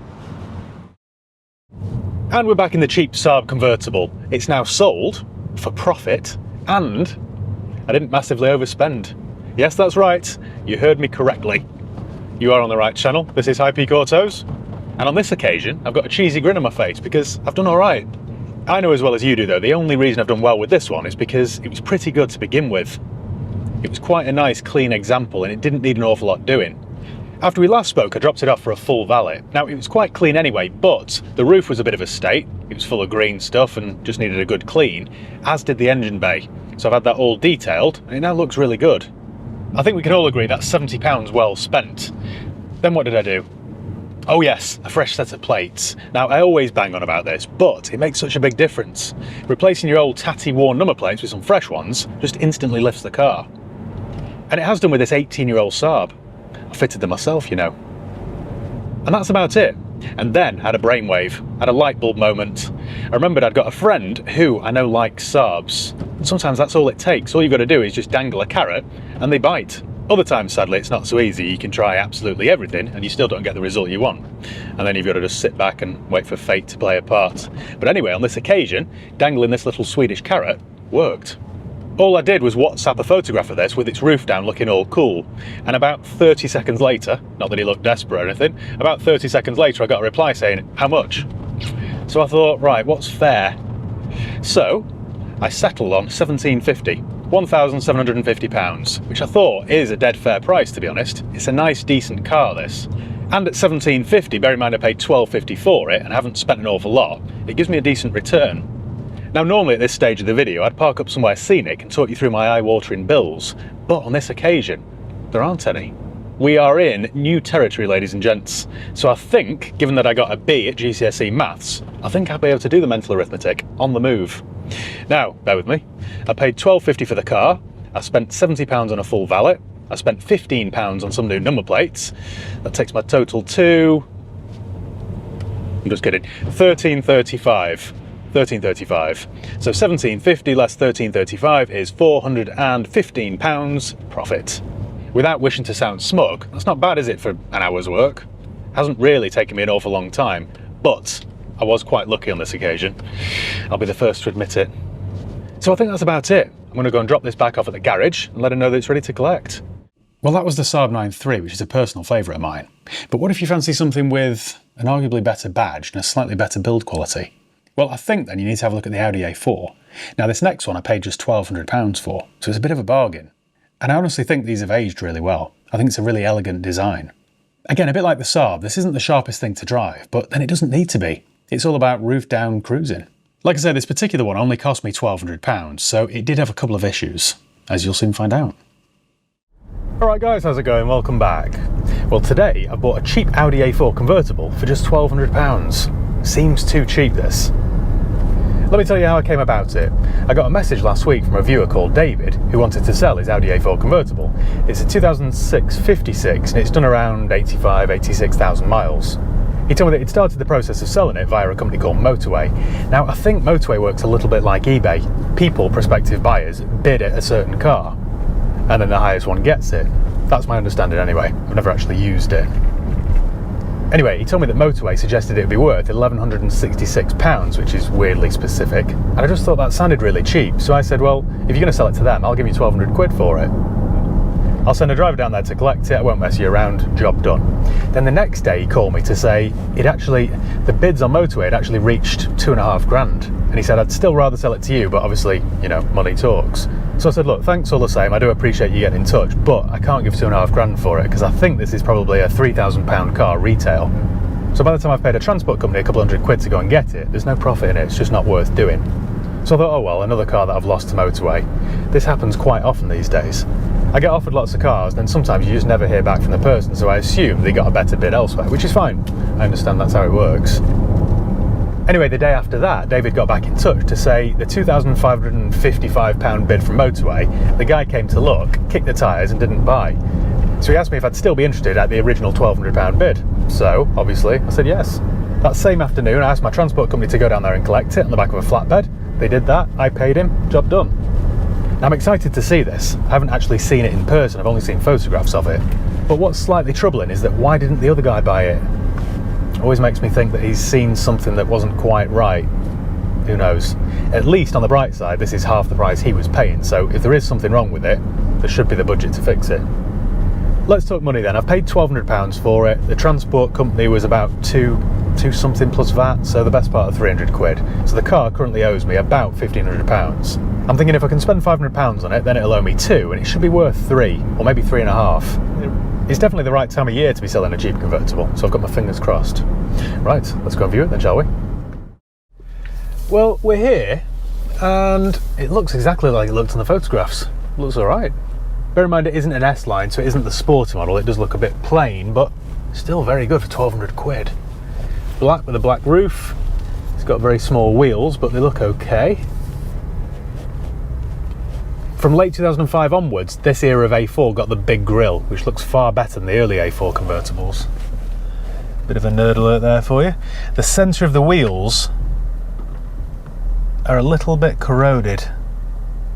And we're back in the cheap Saab convertible. It's now sold for profit and I didn't massively overspend. Yes, that's right. You heard me correctly. You are on the right channel. This is High Peak Autos. And on this occasion, I've got a cheesy grin on my face because I've done all right. I know as well as you do though, the only reason I've done well with this one is because it was pretty good to begin with. It was quite a nice clean example and it didn't need an awful lot doing. After we last spoke, I dropped it off for a full valet. Now it was quite clean anyway, but the roof was a bit of a state. It was full of green stuff and just needed a good clean, as did the engine bay. So I've had that all detailed and it now looks really good. I think we can all agree that's £70 well spent. Then what did I do? Oh yes, a fresh set of plates. Now I always bang on about this, but it makes such a big difference. Replacing your old tatty worn number plates with some fresh ones just instantly lifts the car. And it has done with this 18-year-old Saab. I fitted them myself, you know. And that's about it. And then had a brainwave, had a light bulb moment. I remembered I'd got a friend who I know likes Saabs. And sometimes that's all it takes. All you've got to do is just dangle a carrot and they bite. Other times, sadly, it's not so easy. You can try absolutely everything and you still don't get the result you want. And then you've got to just sit back and wait for fate to play a part. But anyway, on this occasion, dangling this little Swedish carrot worked. All I did was WhatsApp a photograph of this with its roof down looking all cool. And about 30 seconds later, not that he looked desperate or anything, about 30 seconds later I got a reply saying, how much? So I thought, right, what's fair? So I settled on £1,750. £1,750, which I thought is a dead fair price, to be honest. It's a nice, decent car, this. And at £1,750, bear in mind I paid £1,250 for it and haven't spent an awful lot, it gives me a decent return. Now normally at this stage of the video I'd park up somewhere scenic and talk you through my eye-watering bills, but on this occasion, there aren't any. We are in new territory, ladies and gents. So I think, given that I got a B at GCSE Maths, I think I'll be able to do the mental arithmetic on the move. Now, bear with me. I paid £1,250 for the car, I spent £70 on a full valet, I spent £15 on some new number plates. That takes my total to... I'm just kidding, £1,335. £1,335. So £1,750 less £1,335 is £415 profit. Without wishing to sound smug, that's not bad, is it, for an hour's work? Hasn't really taken me an awful long time, but I was quite lucky on this occasion. I'll be the first to admit it. So I think that's about it. I'm going to go and drop this back off at the garage and let him know that it's ready to collect. Well, that was the Saab 9-3, which is a personal favourite of mine. But what if you fancy something with an arguably better badge and a slightly better build quality? Well, I think then you need to have a look at the Audi A4. Now this next one I paid just £1,200 for, so it's a bit of a bargain. And I honestly think these have aged really well. I think it's a really elegant design. Again, a bit like the Saab, this isn't the sharpest thing to drive, but then it doesn't need to be. It's all about roof down cruising. Like I said, this particular one only cost me £1,200, so it did have a couple of issues, as you'll soon find out. Alright guys, how's it going? Welcome back. Well, today I bought a cheap Audi A4 convertible for just £1,200. Seems too cheap, this. Let me tell you how I came about it. I got a message last week from a viewer called David who wanted to sell his Audi A4 convertible. It's a 2006 56 and it's done around 86,000 miles. He told me that he'd started the process of selling it via a company called Motorway. Now I think Motorway works a little bit like eBay. People, prospective buyers, bid at a certain car and then the highest one gets it. That's my understanding anyway. I've never actually used it. Anyway, he told me that Motorway suggested it would be worth £1,166, which is weirdly specific. And I just thought that sounded really cheap. So I said, well, if you're going to sell it to them, I'll give you 1,200 quid for it. I'll send a driver down there to collect it, I won't mess you around, job done. Then the next day he called me to say the bids on Motorway had actually reached 2.5 grand. And he said, I'd still rather sell it to you, but obviously, you know, money talks. So I said, look, thanks all the same, I do appreciate you getting in touch, but I can't give 2.5 grand for it, because I think this is probably a £3,000 car retail. So by the time I've paid a transport company a couple £100 to go and get it, there's no profit in it, it's just not worth doing. So I thought, oh well, another car that I've lost to motorway. This happens quite often these days. I get offered lots of cars, then sometimes you just never hear back from the person, so I assume they got a better bid elsewhere, which is fine. I understand that's how it works. Anyway, the day after that, David got back in touch to say the £2,555 bid from motorway, the guy came to look, kicked the tyres and didn't buy. So he asked me if I'd still be interested at the original £1,200 bid. So, obviously, I said yes. That same afternoon, I asked my transport company to go down there and collect it on the back of a flatbed. They did that, I paid him, job done. Now, I'm excited to see this. I haven't actually seen it in person, I've only seen photographs of it. But what's slightly troubling is that why didn't the other guy buy it? It always makes me think that he's seen something that wasn't quite right. Who knows? At least on the bright side, this is half the price he was paying, so if there is something wrong with it, there should be the budget to fix it. Let's talk money then. I've paid £1,200 for it. The transport company was about two something plus VAT, so the best part of £300. So the car currently owes me about £1,500. I'm thinking if I can spend £500 on it, then it'll owe me £2, and it should be worth £3, or maybe £3.5. It's definitely the right time of year to be selling a cheap convertible, so I've got my fingers crossed. Right, let's go and view it then, shall we? Well, we're here, and it looks exactly like it looked in the photographs. It looks alright. Bear in mind it isn't an S-Line, so it isn't the sporty model. It does look a bit plain, but still very good for £1,200. Black with a black roof. It's got very small wheels, but they look okay. From late 2005 onwards, this era of A4 got the big grille, which looks far better than the early A4 convertibles. Bit of a nerd alert there for you. The centre of the wheels are a little bit corroded,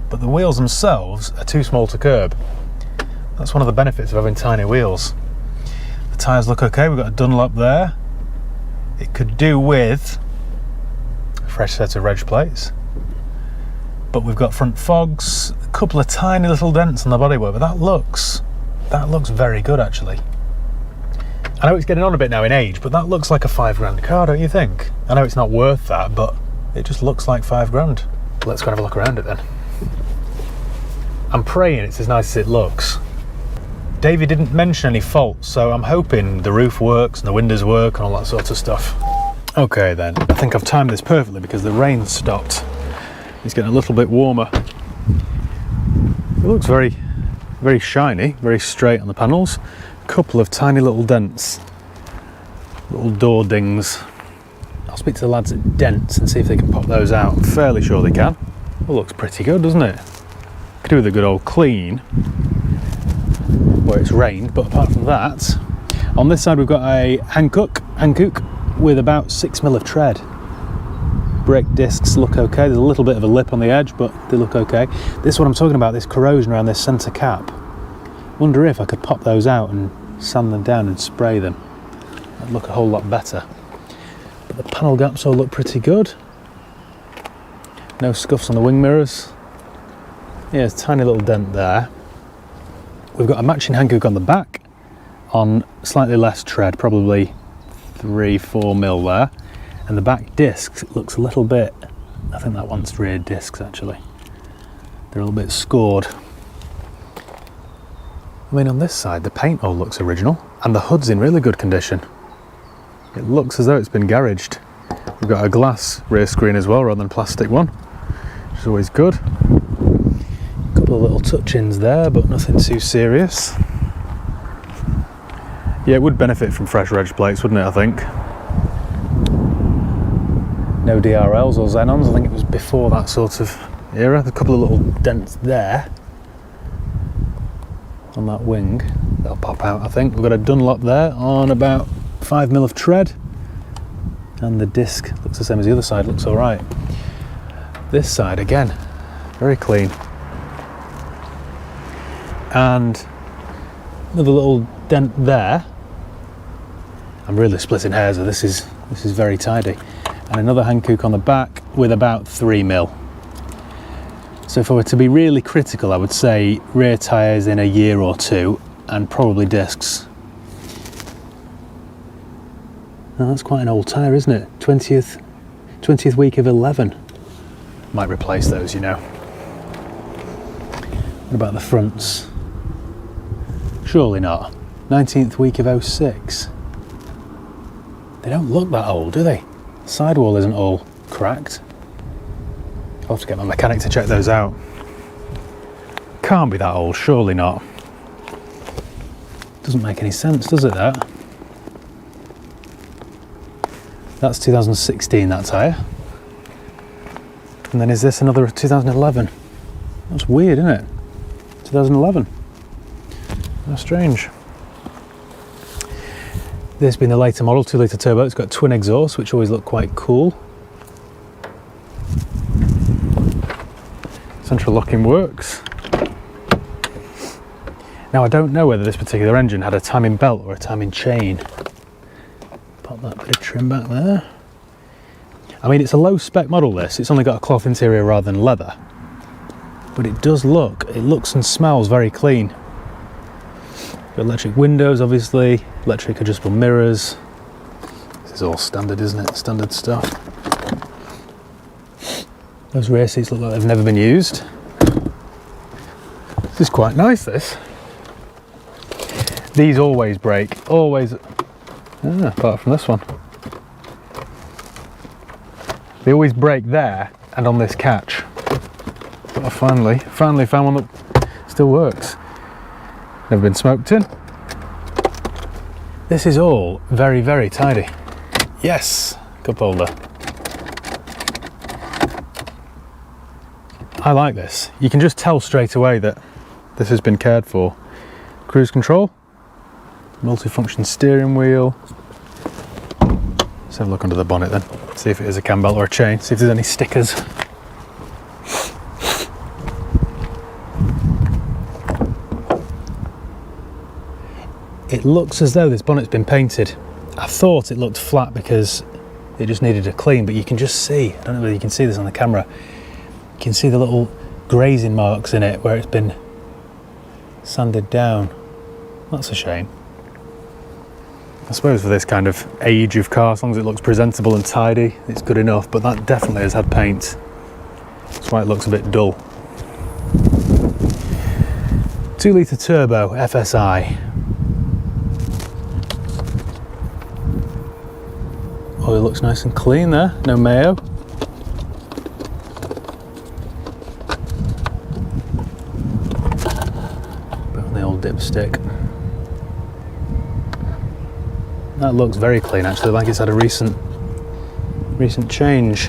but the wheels themselves are too small to curb. That's one of the benefits of having tiny wheels. The tyres look okay, we've got a Dunlop there. It could do with a fresh set of reg plates. But we've got front fogs, a couple of tiny little dents on the bodywork, but that looks very good actually. I know it's getting on a bit now in age, but that looks like a £5 car, don't you think? I know it's not worth that, but it just looks like £5. Let's go and have a look around it then. I'm praying it's as nice as it looks. David didn't mention any faults, so I'm hoping the roof works and the windows work and all that sort of stuff. Okay then, I think I've timed this perfectly because the rain stopped. It's getting a little bit warmer. It looks very, very shiny, very straight on the panels. A couple of tiny little dents, little door dings. I'll speak to the lads at Dents and see if they can pop those out. I'm fairly sure they can. It looks pretty good, doesn't it? Could do with a good old clean where it's rained, but apart from that, on this side we've got a Hankook with about 6mm of tread. Brake discs look okay. There's a little bit of a lip on the edge, but they look okay. This is what I'm talking about, this corrosion around this centre cap. Wonder if I could pop those out and sand them down and spray them. That'd look a whole lot better. But the panel gaps all look pretty good. No scuffs on the wing mirrors. Yeah, there's a tiny little dent there. We've got a matching Hankook on the back on slightly less tread, probably 3-4mm there. And the back discs looks a little bit, I think that one's rear discs actually. They're a little bit scored. I mean, on this side the paint all looks original and the hood's in really good condition. It looks as though it's been garaged. We've got a glass rear screen as well rather than a plastic one, which is always good. A couple of little touch-ins there, but nothing too serious. Yeah, it would benefit from fresh reg plates, wouldn't it, I think? No DRLs or Xenons, I think it was before that sort of era. There's a couple of little dents there on that wing. They'll pop out, I think. We've got a Dunlop there on about 5mm of tread. And the disc looks the same as the other side, looks alright. This side, again, very clean. And another little dent there. I'm really splitting hairs, so this is very tidy. And another Hankook on the back with about 3mm. So if I were to be really critical, I would say rear tyres in a year or two and probably discs. Now that's quite an old tyre, isn't it? 20th week of 11. Might replace those, you know. What about the fronts? Surely not. 19th week of 06. They don't look that old, do they? The sidewall isn't all cracked. I'll have to get my mechanic to check those out. Can't be that old, surely not. Doesn't make any sense, does it, that? That's 2016, that tyre. And then is this another 2011? That's weird, isn't it? 2011. How strange. This being the later model, 2 litre turbo, it's got twin exhausts, which always look quite cool. Central locking works. Now I don't know whether this particular engine had a timing belt or a timing chain. Pop that bit of trim back there. I mean, it's a low spec model this, it's only got a cloth interior rather than leather. But it looks and smells very clean. Got electric windows, obviously, electric adjustable mirrors. This is all standard, isn't it? Standard stuff. Those rear seats look like they've never been used. This is quite nice, this. These always break, always, apart from this one. They always break there and on this catch. But I finally found one that still works. Never been smoked in. This is all very, very tidy. Yes, cup holder. I like this. You can just tell straight away that this has been cared for. Cruise control, multifunction steering wheel. Let's have a look under the bonnet then. See if it is a cam belt or a chain, see if there's any stickers. It looks as though this bonnet's been painted. I thought it looked flat because it just needed a clean, but you can just see, I don't know whether you can see this on the camera, you can see the little grazing marks in it where it's been sanded down. That's a shame. I suppose for this kind of age of car, as long as it looks presentable and tidy, it's good enough, but that definitely has had paint. That's why it looks a bit dull. 2 litre turbo FSI. Oil looks nice and clean there, no mayo. Put on the old dipstick. That looks very clean actually, like it's had a recent change.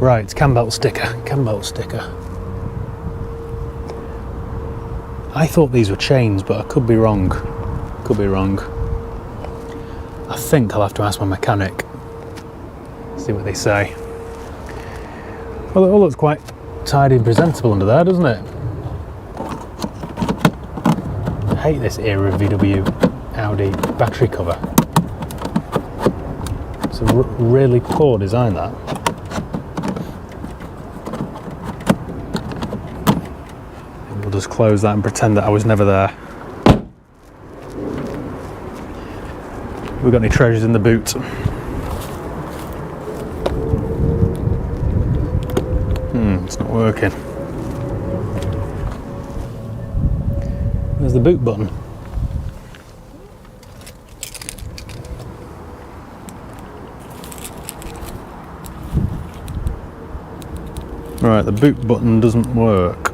Right, cam belt sticker. I thought these were chains, but I could be wrong. I think I'll have to ask my mechanic, see what they say. Well, it all looks quite tidy and presentable under there, doesn't it? I hate this era of VW Audi battery cover. It's a really poor design, that. We'll just close that and pretend that I was never there. We've got any treasures in the boot? It's not working. There's the boot button. Right, the boot button doesn't work.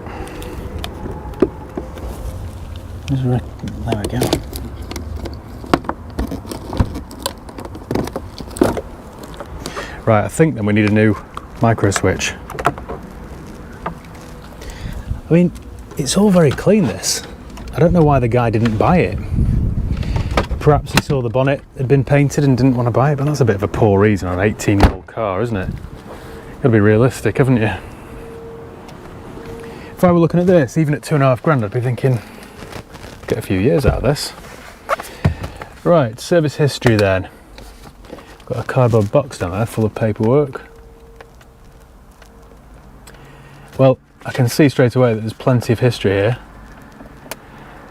There we go. Right, I think then we need a new micro switch. I mean, it's all very clean, this. I don't know why the guy didn't buy it. Perhaps he saw the bonnet had been painted and didn't want to buy it, but that's a bit of a poor reason on an 18-year-old car, isn't it? You've got to be realistic, haven't you? If I were looking at this, even at £2,500, I'd be thinking, get a few years out of this. Right, service history then. Got a cardboard box down there full of paperwork. Well, I can see straight away that there's plenty of history here.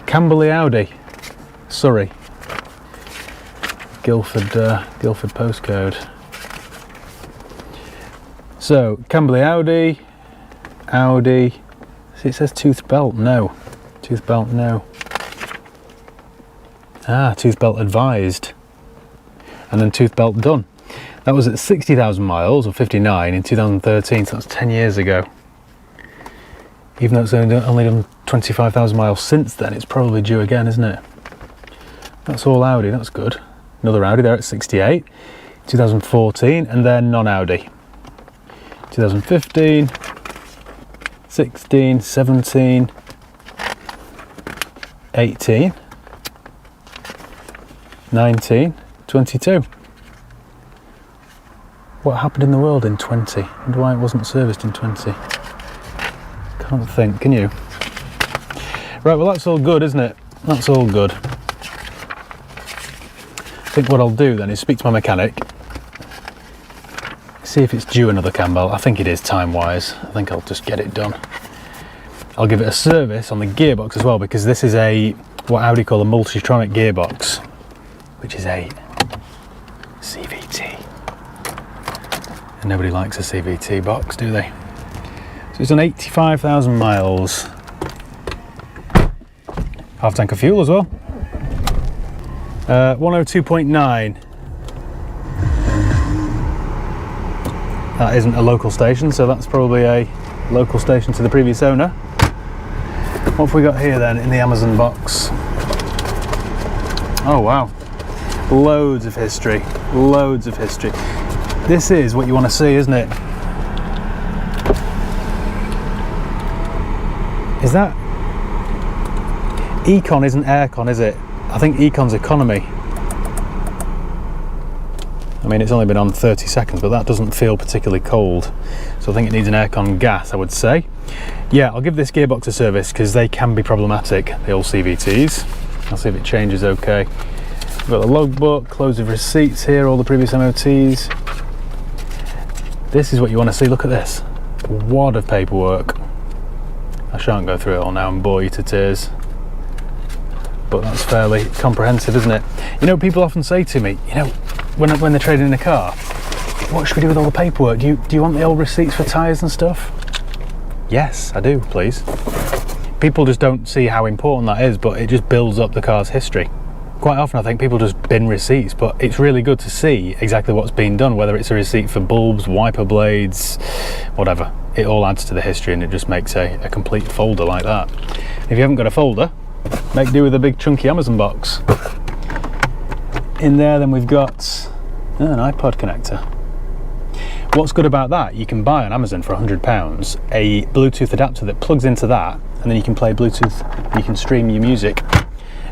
Camberley Audi, Surrey. Guildford postcode. So, Camberley Audi. See, it says tooth belt, no. Tooth belt, no. Ah, tooth belt advised. and then tooth belt done. That was at 60,000 miles, or 59, in 2013, so that's 10 years ago. Even though it's only done 25,000 miles since then, it's probably due again, isn't it? That's all Audi, that's good. Another Audi there at 68, 2014, and then non-Audi. 2015, 16, 17, 18, 19, 22. What happened in the world in 20? I wonder why it wasn't serviced in 20. Can't think, can you? Right, well that's all good, isn't it? That's all good. I think what I'll do then is speak to my mechanic, see if it's due another cam belt. I think it is time-wise. I think I'll just get it done. I'll give it a service on the gearbox as well, because this is what Audi call a multitronic gearbox, which is a CVT. And nobody likes a CVT box, do they? So it's done 85,000 miles. Half tank of fuel as well. 102.9. That isn't a local station, so that's probably a local station to the previous owner. What have we got here then in the Amazon box? Oh wow, loads of history, loads of history. This is what you want to see, isn't it? Is that Econ? Isn't aircon, is it? I think Econ's economy. I mean, it's only been on 30 seconds, but that doesn't feel particularly cold. So I think it needs an aircon gas, I would say. Yeah, I'll give this gearbox a service because they can be problematic, the old CVTs. I'll see if it changes okay. We've got the logbook, close of receipts here, all the previous MOTs. This is what you want to see. Look at this. A wad of paperwork. I shan't go through it all now and bore you to tears. But that's fairly comprehensive, isn't it? You know, people often say to me, you know, when they're trading in a car, what should we do with all the paperwork? Do you want the old receipts for tyres and stuff? Yes, I do, please. People just don't see how important that is, but it just builds up the car's history. Quite often I think people just bin receipts, but it's really good to see exactly what's been done, whether it's a receipt for bulbs, wiper blades, whatever. It all adds to the history and it just makes a complete folder like that. If you haven't got a folder, make do with a big chunky Amazon box. In there then we've got an iPod connector. What's good about that, you can buy on Amazon for £100 a Bluetooth adapter that plugs into that, and then you can play Bluetooth, you can stream your music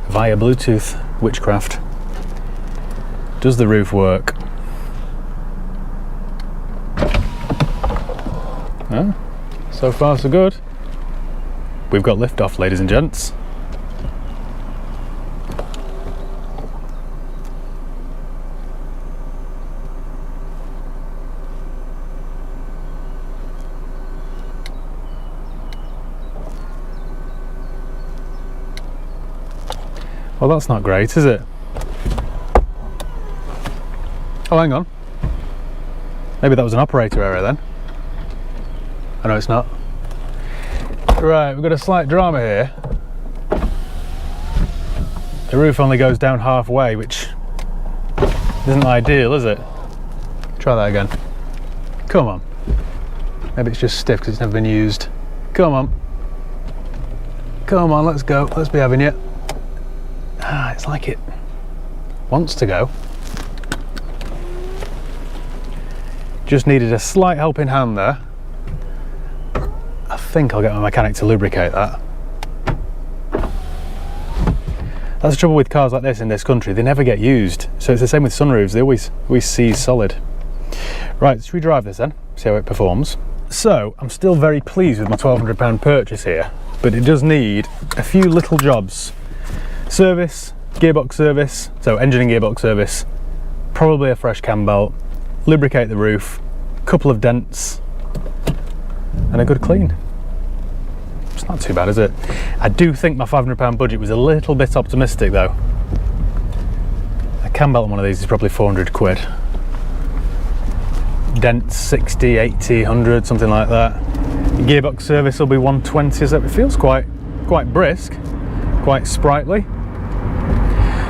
via Bluetooth. Witchcraft. Does the roof work? Oh, so far so good. We've got liftoff, ladies and gents. Well, that's not great, is it? Oh, hang on. Maybe that was an operator error then. Oh, no, it's not. Right, we've got a slight drama here. The roof only goes down halfway, which isn't ideal, is it? Try that again. Come on. Maybe it's just stiff because it's never been used. Come on. Come on, let's go. Let's be having it. Ah, it's like it wants to go. Just needed a slight helping hand there. I think I'll get my mechanic to lubricate that. That's the trouble with cars like this in this country, they never get used. So it's the same with sunroofs, they always seize solid. Right, should we drive this then? See how it performs. So, I'm still very pleased with my £1,200 purchase here, but it does need a few little jobs. Service, gearbox service, so engine and gearbox service, probably a fresh cam belt, lubricate the roof, couple of dents, and a good clean. It's not too bad, is it? I do think my £500 budget was a little bit optimistic though. A cam belt on one of these is probably 400 quid. Dents 60, 80, 100, something like that. The gearbox service will be 120, so it feels quite brisk, quite sprightly.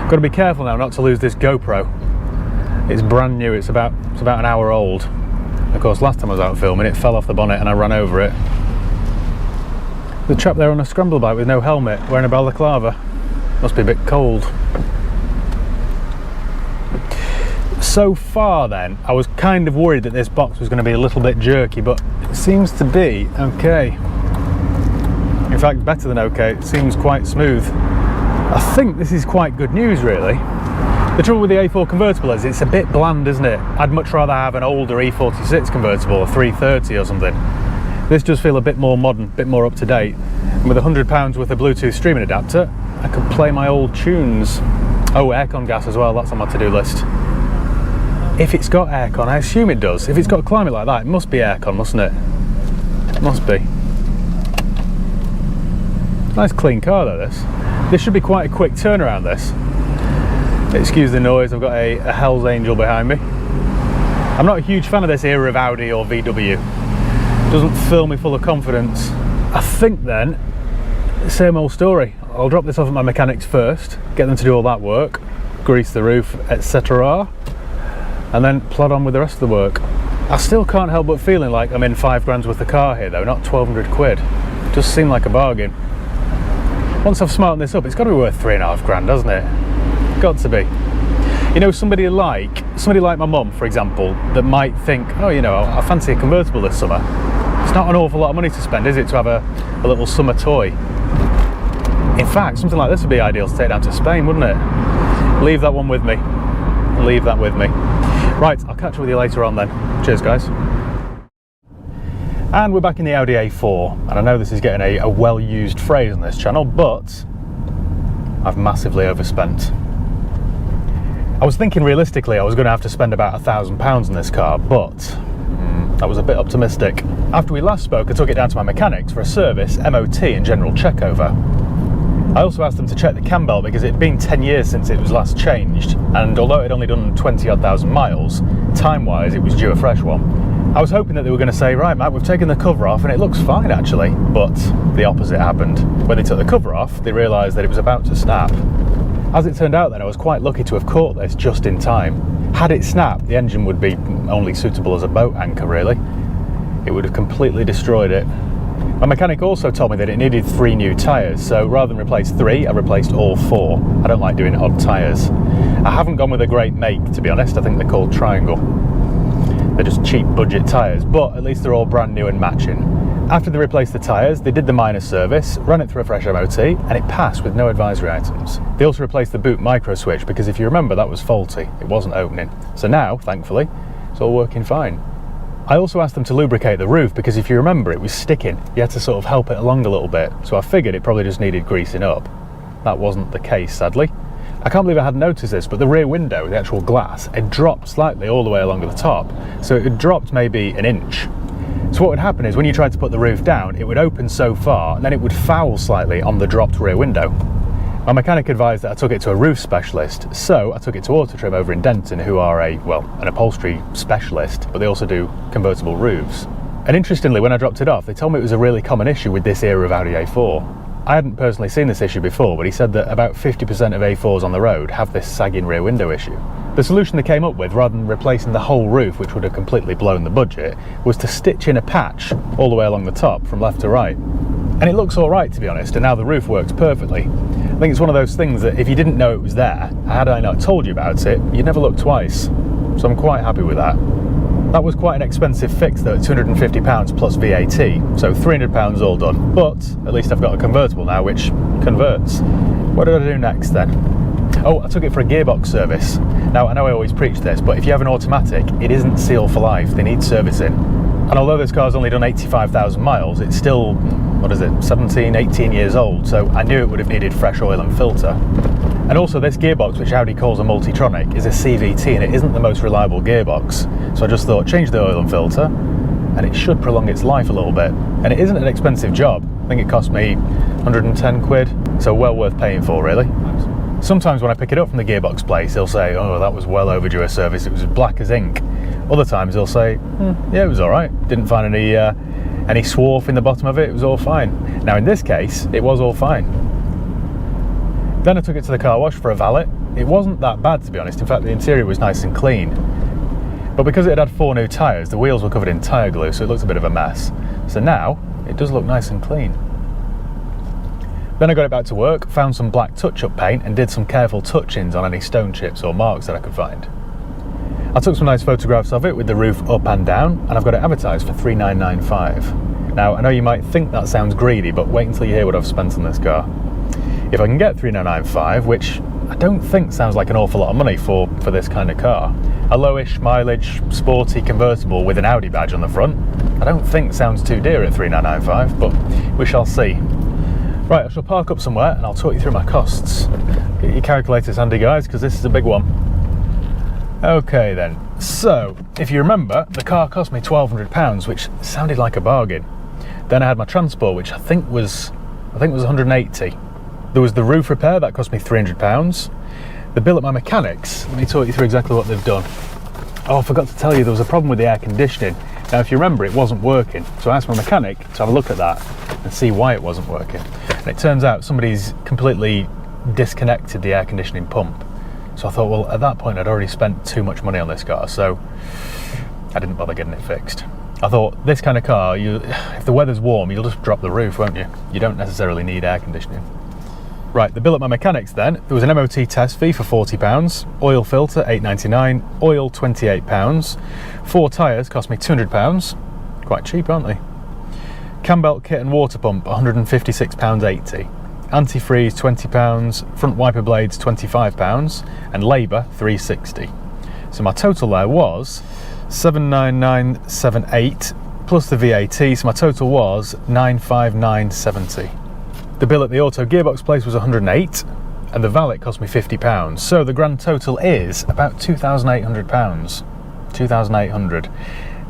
Got to be careful now not to lose this GoPro. It's brand new, it's about an hour old. Of course, last time I was out filming, it fell off the bonnet and I ran over it. The chap there on a scramble bike with no helmet, wearing a balaclava. Must be a bit cold. So far then, I was kind of worried that this box was going to be a little bit jerky, but it seems to be okay. In fact, better than okay, it seems quite smooth. I think this is quite good news, really. The trouble with the A4 convertible is it's a bit bland, isn't it? I'd much rather have an older E46 convertible, or 330 or something. This does feel a bit more modern, a bit more up to date. And with £100 worth of Bluetooth streaming adapter, I could play my old tunes. Oh, aircon gas as well, that's on my to-do list. If it's got aircon, I assume it does. If it's got a climate like that, it must be aircon, mustn't it? It must be. Nice clean car though, this. This should be quite a quick turnaround, this. Excuse the noise, I've got a Hell's Angel behind me. I'm not a huge fan of this era of Audi or VW. It doesn't fill me full of confidence. I think then, same old story. I'll drop this off at my mechanics first, get them to do all that work, grease the roof, etc. and then plod on with the rest of the work. I still can't help but feeling like I'm in 5 grand's worth of car here though, not 1,200 quid. It does seem like a bargain. Once I've smartened this up, it's got to be worth 3.5 grand, doesn't it? Got to be. You know, somebody like my mum, for example, that might think, oh, you know, I fancy a convertible this summer. It's not an awful lot of money to spend, is it, to have a little summer toy? In fact, something like this would be ideal to take down to Spain, wouldn't it? Leave that one with me. Leave that with me. Right, I'll catch up with you later on then. Cheers, guys. And we're back in the Audi A4, and I know this is getting a well-used phrase on this channel, but I've massively overspent. I was thinking realistically I was going to have to spend about £1,000 on this car, but that was a bit optimistic. After we last spoke, I took it down to my mechanics for a service, MOT and general check over. I also asked them to check the cam belt because it had been 10 years since it was last changed, and although it had only done 20-odd thousand miles, time-wise it was due a fresh one. I was hoping that they were going to say, right Matt, we've taken the cover off and it looks fine actually, but the opposite happened. When they took the cover off, they realised that it was about to snap. As it turned out then, I was quite lucky to have caught this just in time. Had it snapped, the engine would be only suitable as a boat anchor really. It would have completely destroyed it. My mechanic also told me that it needed 3 new tyres, so rather than replace 3, I replaced all 4. I don't like doing odd tyres. I haven't gone with a great make, to be honest. I think they're called Triangle. They're just cheap budget tyres, but at least they're all brand new and matching. After they replaced the tyres, they did the minor service, ran it through a fresh MOT, and it passed with no advisory items. They also replaced the boot micro switch because if you remember, that was faulty. It wasn't opening. So now, thankfully, it's all working fine. I also asked them to lubricate the roof because if you remember, it was sticking. You had to sort of help it along a little bit, so I figured it probably just needed greasing up. That wasn't the case, sadly. I can't believe I hadn't noticed this, but the rear window, the actual glass, had dropped slightly all the way along the top. So it had dropped maybe an inch. So what would happen is when you tried to put the roof down, it would open so far, and then it would foul slightly on the dropped rear window. My mechanic advised that I took it to a roof specialist, so I took it to Auto Trim over in Denton, who are an upholstery specialist, but they also do convertible roofs. And interestingly, when I dropped it off, they told me it was a really common issue with this era of Audi A4. I hadn't personally seen this issue before, but he said that about 50% of A4s on the road have this sagging rear window issue. The solution they came up with, rather than replacing the whole roof, which would have completely blown the budget, was to stitch in a patch all the way along the top from left to right. And it looks alright, to be honest, and now the roof works perfectly. I think it's one of those things that if you didn't know it was there, had I not told you about it, you'd never look twice. So I'm quite happy with that. That was quite an expensive fix though, £250 plus VAT, so £300 all done. But at least I've got a convertible now, which converts. What did I do next then? Oh, I took it for a gearbox service. Now, I know I always preach this, but if you have an automatic, it isn't sealed for life. They need servicing. And although this car's only done 85,000 miles, it's still, 17, 18 years old, so I knew it would have needed fresh oil and filter. And also this gearbox, which Audi calls a Multitronic, is a CVT and it isn't the most reliable gearbox. So I just thought, change the oil and filter, and it should prolong its life a little bit. And it isn't an expensive job. I think it cost me 110 quid, so well worth paying for, really. Sometimes when I pick it up from the gearbox place, they'll say, oh, that was well overdue a service, it was black as ink. Other times they'll say, yeah, it was all right. Didn't find any swarf in the bottom of it, it was all fine. Now in this case, it was all fine. Then I took it to the car wash for a valet, it wasn't that bad, to be honest. In fact, the interior was nice and clean. But because it had 4 new tyres, the wheels were covered in tyre glue, so it looks a bit of a mess. So now, it does look nice and clean. Then I got it back to work, found some black touch-up paint and did some careful touch-ins on any stone chips or marks that I could find. I took some nice photographs of it with the roof up and down, and I've got it advertised for $3,995. Now, I know you might think that sounds greedy, but wait until you hear what I've spent on this car. If I can get $3,995, which I don't think sounds like an awful lot of money for this kind of car, a lowish mileage, sporty convertible with an Audi badge on the front, I don't think sounds too dear at $3,995, but we shall see. Right, I shall park up somewhere and I'll talk you through my costs. Get your calculators handy, guys, because this is a big one. Okay then, so if you remember, the car cost me £1,200, which sounded like a bargain. Then I had my transport, which I think was 180. There was the roof repair, that cost me £300. The bill at my mechanics, let me talk you through exactly what they've done. Oh, I forgot to tell you, there was a problem with the air conditioning. Now, if you remember, it wasn't working, so I asked my mechanic to have a look at that and see why it wasn't working. And it turns out somebody's completely disconnected the air conditioning pump. So I thought, well, at that point I'd already spent too much money on this car, so I didn't bother getting it fixed. I thought, this kind of car, if the weather's warm, you'll just drop the roof, won't you? You don't necessarily need air conditioning. Right, the bill at my mechanics then, there was an MOT test fee for £40, oil filter £8.99, oil £28, 4 tyres cost me £200, quite cheap, aren't they? Cam belt kit and water pump £156.80. Antifreeze £20, front wiper blades £25, and labour £360. So my total there was $799.78 plus the VAT, so my total was $959.70. The bill at the auto gearbox place was $108, and the valet cost me £50. So the grand total is about £2,800. $2,800.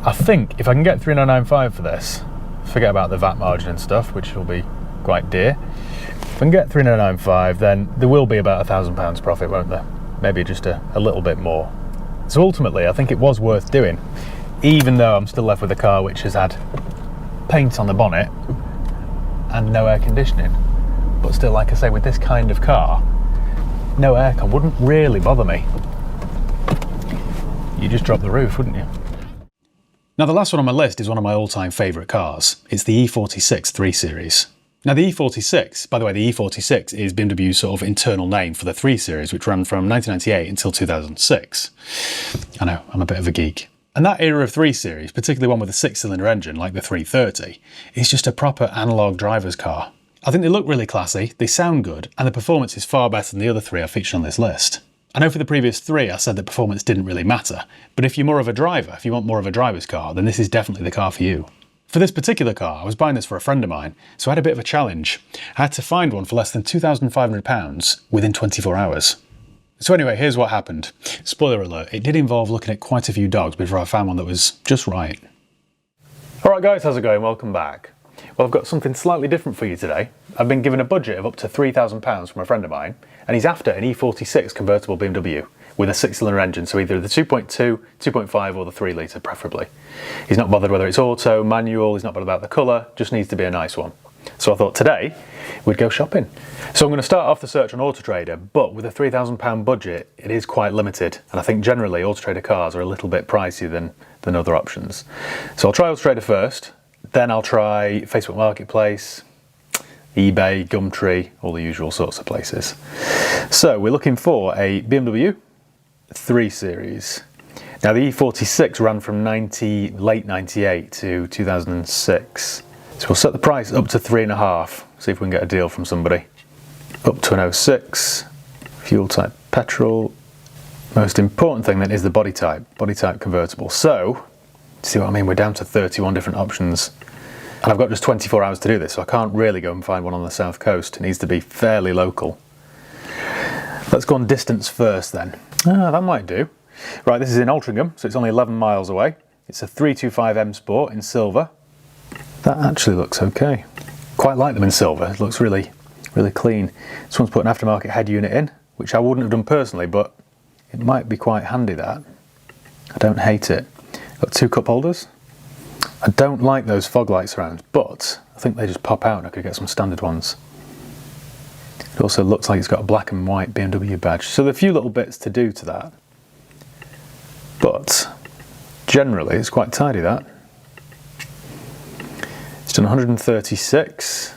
I think if I can get $3,995 for this, forget about the VAT margin and stuff, which will be quite dear. If I can get $3,995, then there will be about £1,000 profit, won't there? Maybe just a little bit more. So ultimately, I think it was worth doing, even though I'm still left with a car which has had paint on the bonnet and no air conditioning. But still, like I say, with this kind of car, no aircon wouldn't really bother me. You just drop the roof, wouldn't you? Now, the last one on my list is one of my all-time favourite cars. It's the E46 3 Series. Now, the E46, by the way, the E46 is BMW's sort of internal name for the 3 Series, which ran from 1998 until 2006. I know, I'm a bit of a geek. And that era of 3 Series, particularly one with a 6-cylinder engine like the 330, is just a proper analogue driver's car. I think they look really classy, they sound good, and the performance is far better than the other 3 I featured on this list. I know for the previous 3 I said that performance didn't really matter, but if you're more of a driver, if you want more of a driver's car, then this is definitely the car for you. For this particular car, I was buying this for a friend of mine, so I had a bit of a challenge. I had to find one for less than £2,500 within 24 hours. So anyway, here's what happened. Spoiler alert, it did involve looking at quite a few dogs before I found one that was just right. Alright guys, how's it going? Welcome back. Well, I've got something slightly different for you today. I've been given a budget of up to £3,000 from a friend of mine, and he's after an E46 convertible BMW with a 6-cylinder engine, so either the 2.2, 2.5 or the 3 litre preferably. He's not bothered whether it's auto, manual, he's not bothered about the colour, just needs to be a nice one. So I thought today we'd go shopping. So I'm going to start off the search on Auto Trader, but with a £3,000 budget it is quite limited, and I think generally Auto Trader cars are a little bit pricier than other options. So I'll try Auto Trader first, then I'll try Facebook Marketplace, eBay, Gumtree, all the usual sorts of places. So we're looking for a BMW 3 Series. Now the E46 ran from late 98 to 2006. So we'll set the price up to 3.5, see if we can get a deal from somebody. Up to an 06, fuel type petrol. Most important thing then is the body type convertible. So, see what I mean, we're down to 31 different options. And I've got just 24 hours to do this, so I can't really go and find one on the south coast. It needs to be fairly local. Let's go on distance first then. That might do. Right, this is in Altrincham, so it's only 11 miles away. It's a 325 M Sport in silver. That actually looks okay. Quite like them in silver, it looks really clean. This one's put an aftermarket head unit in, which I wouldn't have done personally, but it might be quite handy that. I don't hate it. Got 2 cup holders. I don't like those fog light surrounds, but I think they just pop out and I could get some standard ones. It also looks like it's got a black and white BMW badge. So there are a few little bits to do to that. But generally it's quite tidy, that. It's done 136.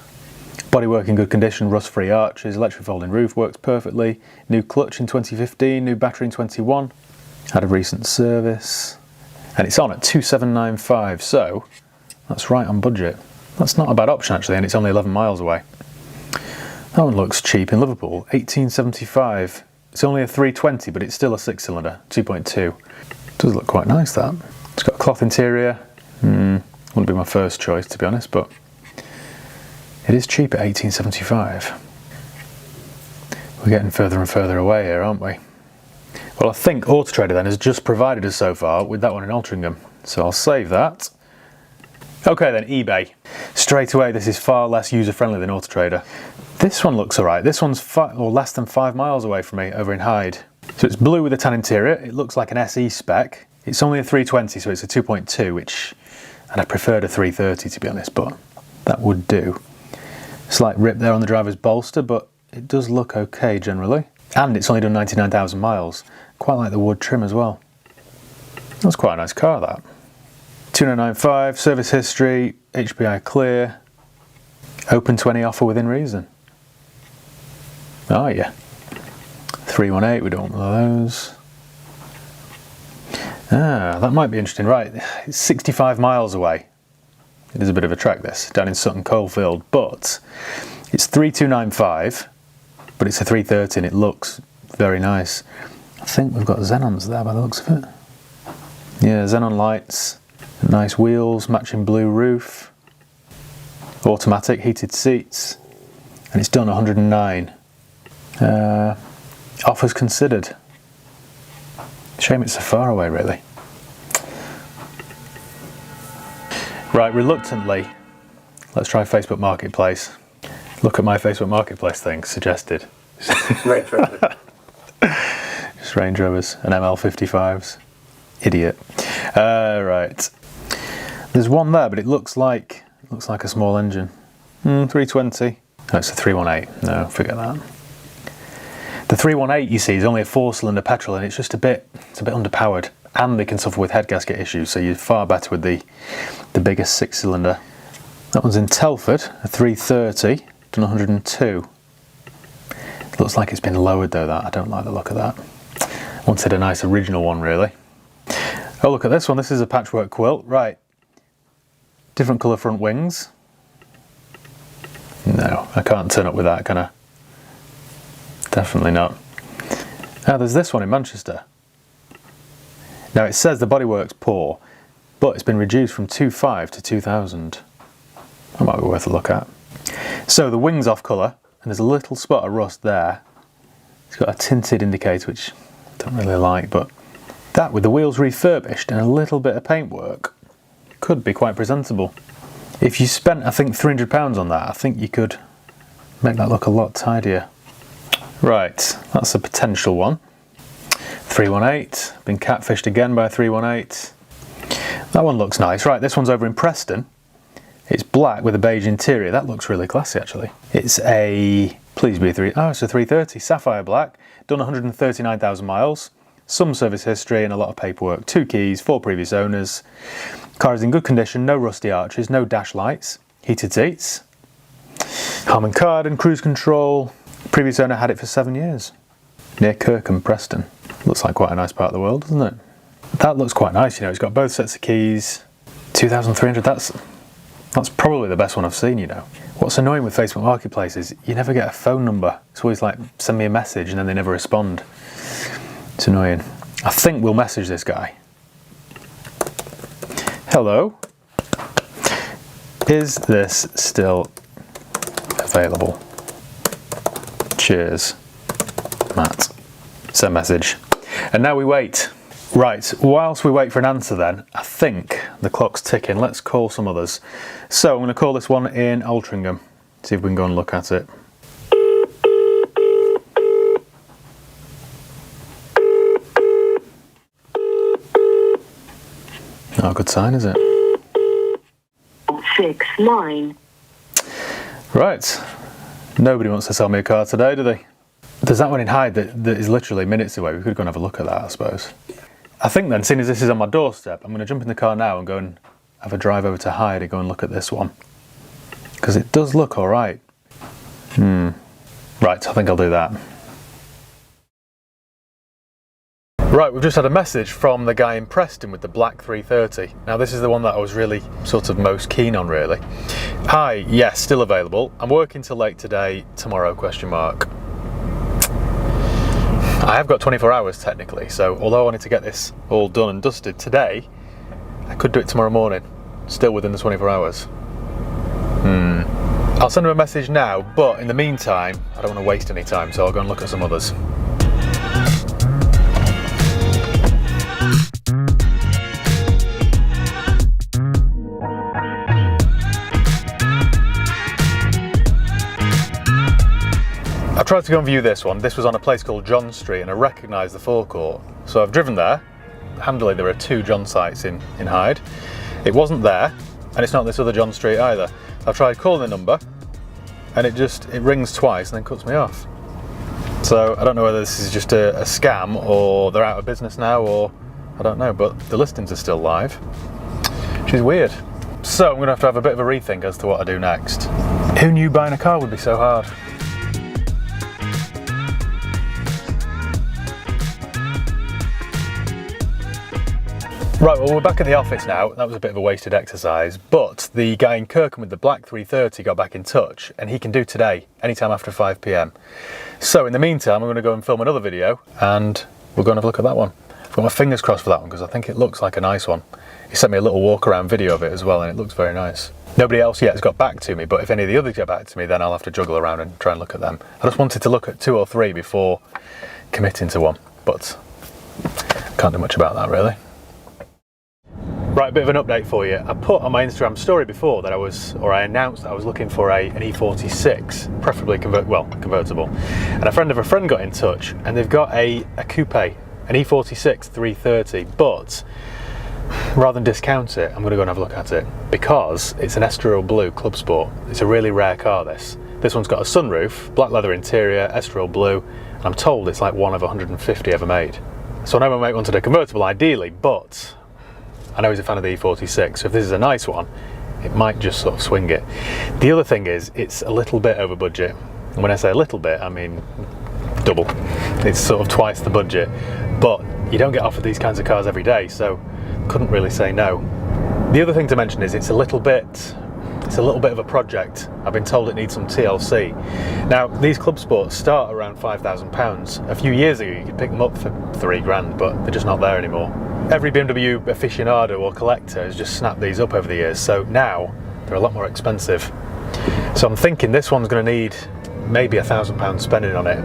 Bodywork in good condition, rust-free arches, electric folding roof works perfectly. New clutch in 2015, new battery in 21. Had a recent service. And it's on at 2795, so that's right on budget. That's not a bad option actually, and it's only 11 miles away. That one looks cheap in Liverpool, 1875. It's only a 320, but it's still a 6-cylinder, 2.2. Does look quite nice, that. It's got a cloth interior. Wouldn't be my first choice, to be honest, but it is cheap at 1875. We're getting further and further away here, aren't we? Well, I think Auto Trader then has just provided us so far with that one in Altrincham, so I'll save that. Okay then, eBay. Straight away, this is far less user-friendly than Auto Trader. This one looks alright. This one's less than 5 miles away from me, over in Hyde. So it's blue with a tan interior. It looks like an SE spec. It's only a 320, so it's a 2.2, which I'd have preferred a 330 to be honest, but that would do. Slight rip there on the driver's bolster, but it does look okay generally. And it's only done 99,000 miles. Quite like the wood trim as well. That's quite a nice car, that. 2995, service history, HPI clear, open to any offer within reason. Oh yeah. 318, we don't want those. Ah, that might be interesting. Right, it's 65 miles away. It is a bit of a trek, this, down in Sutton Coldfield, but it's 3295, but it's a 330 and it looks very nice. I think we've got xenons there by the looks of it. Yeah, xenon lights, nice wheels, matching blue roof, automatic heated seats, and it's done 109. Offers considered. Shame it's so far away, really. Right, reluctantly, let's try Facebook Marketplace. Look at my Facebook Marketplace thing, suggested. Range Rover. Just Range Rovers and ML55s. Idiot. Right. There's one there, but it looks like a small engine. 320. No, it's a 318. No, forget that. The 318, you see, is only a 4-cylinder petrol, and it's a bit underpowered, and they can suffer with head gasket issues. So you're far better with the bigger 6-cylinder. That one's in Telford, a 330, done 102. Looks like it's been lowered though. That I don't like the look of that. Wanted a nice original one, really. Oh, look at this one. This is a patchwork quilt, right? Different colour front wings. No, I can't turn up with that, can I? Definitely not. Now there's this one in Manchester. Now it says the bodywork's poor, but it's been reduced from 2.5 to 2,000. That might be worth a look at. So the wing's off colour, and there's a little spot of rust there. It's got a tinted indicator, which I don't really like, but that with the wheels refurbished and a little bit of paintwork could be quite presentable. If you spent, I think, £300 on that, I think you could make that look a lot tidier. Right, that's a potential one. 318, been catfished again by a 318. That one looks nice. Right, this one's over in Preston. It's black with a beige interior. That looks really classy, actually. It's a, please be a it's a 330, sapphire black, done 139,000 miles. Some service history and a lot of paperwork. 2 keys, 4 previous owners. Car is in good condition, no rusty arches, no dash lights, heated seats. Harman Kardon, cruise control. Previous owner had it for 7 years. Near Kirkham, Preston. Looks like quite a nice part of the world, doesn't it? That looks quite nice, you know. It's got both sets of keys. 2,300, that's probably the best one I've seen, you know. What's annoying with Facebook Marketplace is you never get a phone number. It's always like, send me a message and then they never respond. It's annoying. I think we'll message this guy. Hello. Is this still available? Cheers, Matt. Send message. And now we wait. Right, whilst we wait for an answer then, I think the clock's ticking. Let's call some others. So I'm going to call this one in Altrincham. See if we can go and look at it. Not a good sign, is it? 6 9. Right. Nobody wants to sell me a car today, do they? There's that one in Hyde that is literally minutes away. We could go and have a look at that, I suppose. I think then, seeing as this is on my doorstep, I'm going to jump in the car now and go and have a drive over to Hyde and go and look at this one. Because it does look alright. Right, I think I'll do that. Right, we've just had a message from the guy in Preston with the black 330. Now this is the one that I was really sort of most keen on, really. Hi, yes, still available. I'm working till late today, tomorrow, question mark. I have got 24 hours technically, so although I wanted to get this all done and dusted today, I could do it tomorrow morning, still within the 24 hours. I'll send him a message now, but in the meantime, I don't want to waste any time, so I'll go and look at some others. I tried to go and view this one. This was on a place called John Street and I recognised the forecourt. So I've driven there. Handily, there are two John sites in Hyde. It wasn't there, and it's not this other John Street either. I've tried calling the number and it rings twice and then cuts me off. So I don't know whether this is just a scam or they're out of business now, or I don't know, but the listings are still live, which is weird. So I'm going to have a bit of a rethink as to what I do next. Who knew buying a car would be so hard? Right, well, we're back at the office now. That was a bit of a wasted exercise, but the guy in Kirkham with the black 330 got back in touch, and he can do today, anytime after 5 PM. So in the meantime, I'm going to go and film another video, and we're going to have a look at that one. I've got my fingers crossed for that one, because I think it looks like a nice one. He sent me a little walk around video of it as well, and it looks very nice. Nobody else yet has got back to me, but if any of the others get back to me, then I'll have to juggle around and try and look at them. I just wanted to look at 2 or 3 before committing to one, but can't do much about that really. Right, a bit of an update for you. I put on my Instagram story before that I announced that I was looking for an E46, preferably convertible. And a friend of a friend got in touch, and they've got a coupe, an E46 330, but rather than discount it, I'm going to go and have a look at it because it's an Estoril Blue Club Sport. It's a really rare car, this. This one's got a sunroof, black leather interior, Estoril Blue, and I'm told it's like one of 150 ever made. So I know my mate wanted a convertible ideally, but I know he's a fan of the E46, so if this is a nice one, it might just sort of swing it. The other thing is, it's a little bit over budget. And when I say a little bit, I mean double. It's sort of twice the budget, but you don't get offered these kinds of cars every day, so couldn't really say no. The other thing to mention is it's a little bit of a project. I've been told it needs some TLC. Now, these Club Sports start around £5,000. A few years ago, you could pick them up for 3 grand, but they're just not there anymore. Every BMW aficionado or collector has just snapped these up over the years, so now they're a lot more expensive. So I'm thinking this one's going to need maybe £1,000 spending on it.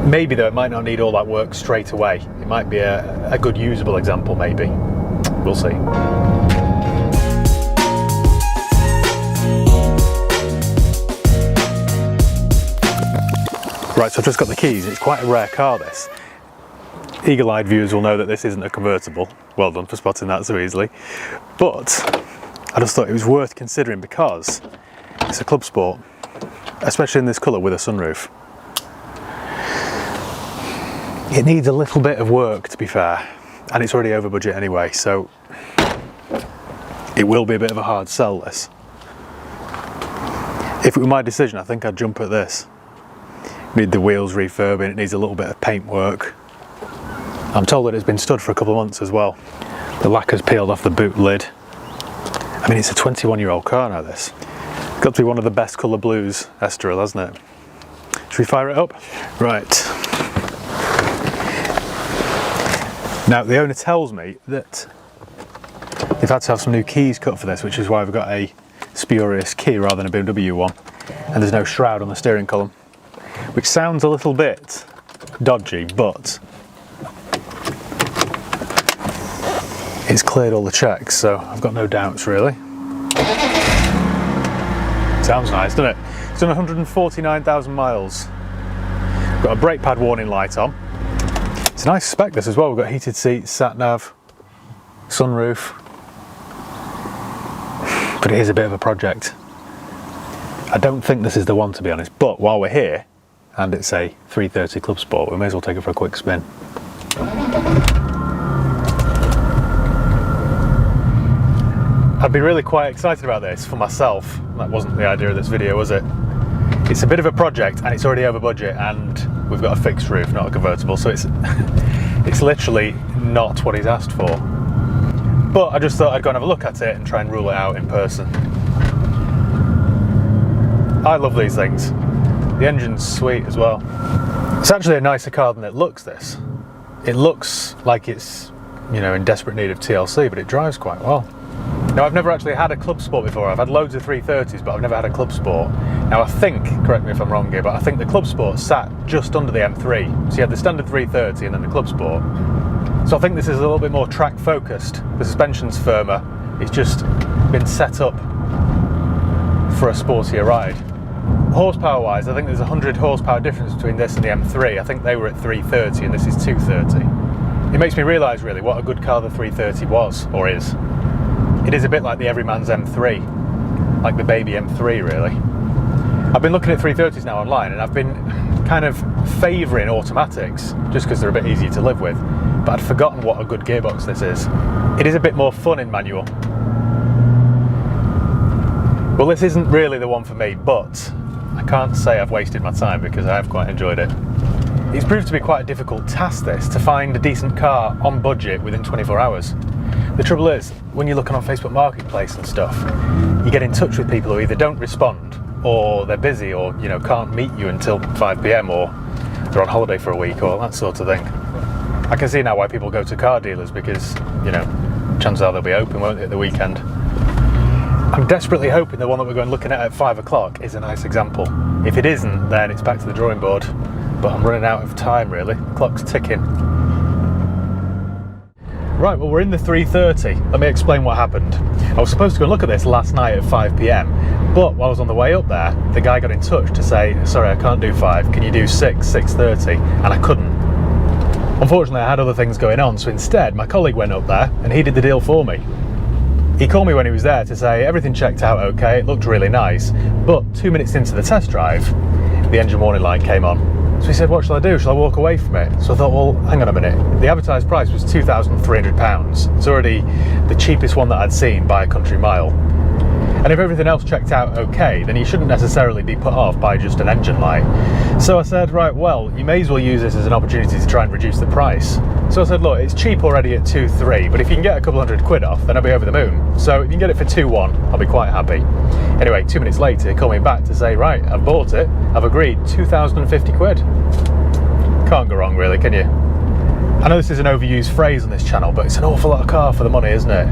Maybe though, it might not need all that work straight away. It might be a good usable example, maybe. We'll see. Right, so I've just got the keys. It's quite a rare car, this. Eagle-eyed viewers will know that this isn't a convertible. Well done for spotting that so easily. But I just thought it was worth considering because it's a Club Sport, especially in this colour with a sunroof. It needs a little bit of work, to be fair, and it's already over budget anyway, so it will be a bit of a hard sell, this. If it were my decision, I think I'd jump at this. Need the wheels refurbing, it needs a little bit of paint work. I'm told that it's been stood for a couple of months as well. The lacquer's peeled off the boot lid. I mean, it's a 21-year-old car now, this. It's got to be one of the best colour blues, Estoril, hasn't it? Should we fire it up? Right. Now, the owner tells me that they've had to have some new keys cut for this, which is why I've got a spurious key rather than a BMW one. And there's no shroud on the steering column, which sounds a little bit dodgy, but it's cleared all the checks, so I've got no doubts really. Sounds nice, doesn't it? It's done 149,000 miles. Got a brake pad warning light on. It's a nice spec, this as well. We've got heated seats, sat nav, sunroof. But it is a bit of a project. I don't think this is the one, to be honest, but while we're here, and it's a 330 Club Sport, we may as well take it for a quick spin. I'd be really quite excited about this for myself. That wasn't the idea of this video, was it? It's a bit of a project and it's already over budget, and we've got a fixed roof, not a convertible, so it's it's literally not what he's asked for. But I just thought I'd go and have a look at it and try and rule it out in person. I love these things. The engine's sweet as well. It's actually a nicer car than it looks, this. It looks like it's, you know, in desperate need of TLC, but it drives quite well. Now, I've never actually had a Club Sport before. I've had loads of 330s, but I've never had a Club Sport. Now, I think, correct me if I'm wrong here, but I think the Club Sport sat just under the M3. So you had the standard 330 and then the Club Sport. So I think this is a little bit more track focused. The suspension's firmer. It's just been set up for a sportier ride. Horsepower wise, I think there's 100 horsepower difference between this and the M3. I think they were at 330 and this is 230. It makes me realise really what a good car the 330 was, or is. It is a bit like the everyman's M3, like the baby M3 really. I've been looking at 330s now online, and I've been kind of favouring automatics just because they're a bit easier to live with, but I'd forgotten what a good gearbox this is. It is a bit more fun in manual. Well, this isn't really the one for me, but I can't say I've wasted my time because I have quite enjoyed it. It's proved to be quite a difficult task, this, to find a decent car on budget within 24 hours. The trouble is, when you're looking on Facebook Marketplace and stuff, you get in touch with people who either don't respond, or they're busy, or, you know, can't meet you until 5 PM, or they're on holiday for a week, or that sort of thing. I can see now why people go to car dealers, because, you know, chances are they'll be open, won't they, at the weekend. I'm desperately hoping the one that we're going looking at 5 o'clock is a nice example. If it isn't, then it's back to the drawing board. But I'm running out of time, really. The clock's ticking. Right, well, we're in the 330. Let me explain what happened. I was supposed to go and look at this last night at 5 PM, but while I was on the way up there, the guy got in touch to say, sorry, I can't do 5, can you do 6, 6:30? And I couldn't. Unfortunately, I had other things going on, so instead, my colleague went up there and he did the deal for me. He called me when he was there to say everything checked out okay, it looked really nice, but 2 minutes into the test drive, the engine warning light came on. So he said, what shall I do? Shall I walk away from it? So I thought, well, hang on a minute. The advertised price was £2,300. It's already the cheapest one that I'd seen by a country mile. And if everything else checked out okay, then you shouldn't necessarily be put off by just an engine light. So I said, right, well, you may as well use this as an opportunity to try and reduce the price. So I said, look, it's cheap already at 2.3, but if you can get a couple £100 off, then I'll be over the moon. So if you can get it for 2.1, I'll be quite happy. Anyway, 2 minutes later, he called me back to say, right, I've bought it, I've agreed, £2,050. Can't go wrong, really, can you? I know this is an overused phrase on this channel, but it's an awful lot of car for the money, isn't it?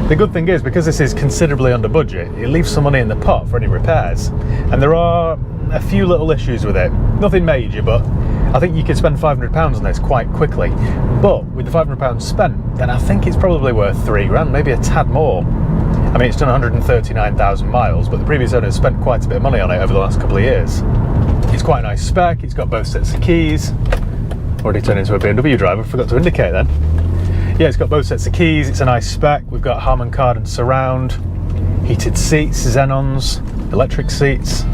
The good thing is, because this is considerably under budget, it leaves some money in the pot for any repairs. And there are a few little issues with it. Nothing major, but I think you could spend £500 on this quite quickly. But with the £500 spent, then I think it's probably worth £3,000, maybe a tad more. I mean, it's done 139,000 miles, but the previous owner spent quite a bit of money on it over the last couple of years. It's quite a nice spec, it's got both sets of keys. Already turned into a BMW driver, forgot to indicate then. Yeah, it's got both sets of keys, it's a nice spec. We've got Harman Kardon surround, heated seats, Xenons, electric seats.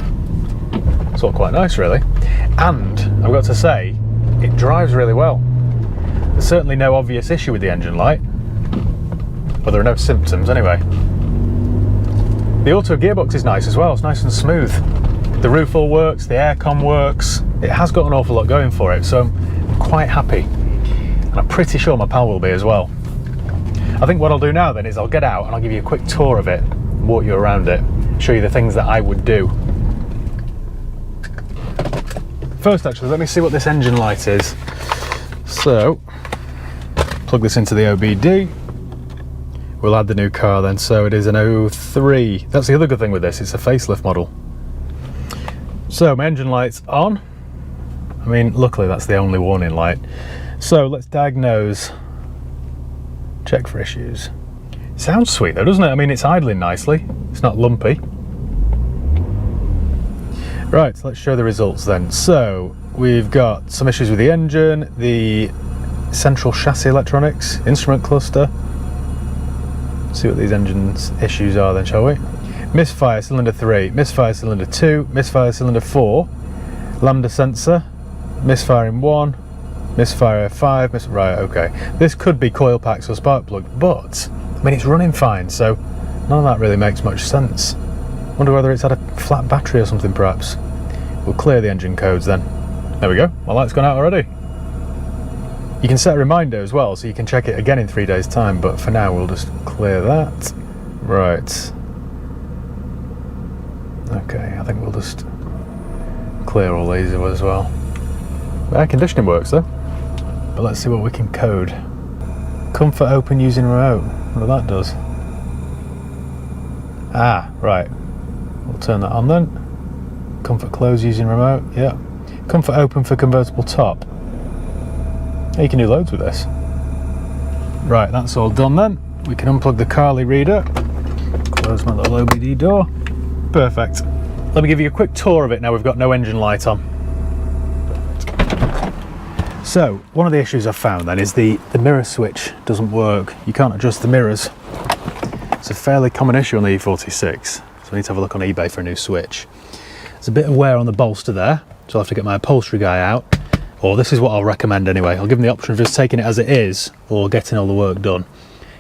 It's all quite nice, really. And I've got to say, it drives really well. There's certainly no obvious issue with the engine light. Well, there are no symptoms anyway. The auto gearbox is nice as well, it's nice and smooth. The roof all works, the aircon works. It has got an awful lot going for it, so I'm quite happy. And I'm pretty sure my pal will be as well. I think what I'll do now then is I'll get out and I'll give you a quick tour of it, walk you around it, show you the things that I would do. First, actually, let me see what this engine light is. So, plug this into the OBD. We'll add the new car then. So it is an A3. That's the other good thing with this, it's a facelift model. So my engine light's on. I mean, luckily that's the only warning light. So let's diagnose, check for issues. It sounds sweet though, doesn't it? I mean, it's idling nicely, it's not lumpy. Right, so let's show the results then. So we've got some issues with the engine, the central chassis electronics, instrument cluster. Let's see what these engine issues are then, shall we? misfire cylinder 3, misfire cylinder 2, misfire cylinder 4, lambda sensor, misfire in 1, misfire 5, right, okay. This could be coil packs or spark plug, but I mean it's running fine, so none of that really makes much sense. Wonder whether it's had a flat battery or something perhaps. We'll clear the engine codes then. There we go, my light's gone out already. You can set a reminder as well, so you can check it again in 3 days' time, but for now we'll just clear that. Right. Okay, I think we'll just clear all these as well. Air conditioning works though. But let's see what we can code. Comfort open using remote. What that does. Ah, right. We'll turn that on then. Comfort close using remote, yeah. Comfort open for convertible top. You can do loads with this. Right, that's all done then. We can unplug the Carly reader. Close my little OBD door. Perfect. Let me give you a quick tour of it now we've got no engine light on. So, one of the issues I've found then is the mirror switch doesn't work. You can't adjust the mirrors. It's a fairly common issue on the E46, so I need to have a look on eBay for a new switch. There's a bit of wear on the bolster there, so I'll have to get my upholstery guy out. Or this is what I'll recommend anyway. I'll give them the option of just taking it as it is or getting all the work done.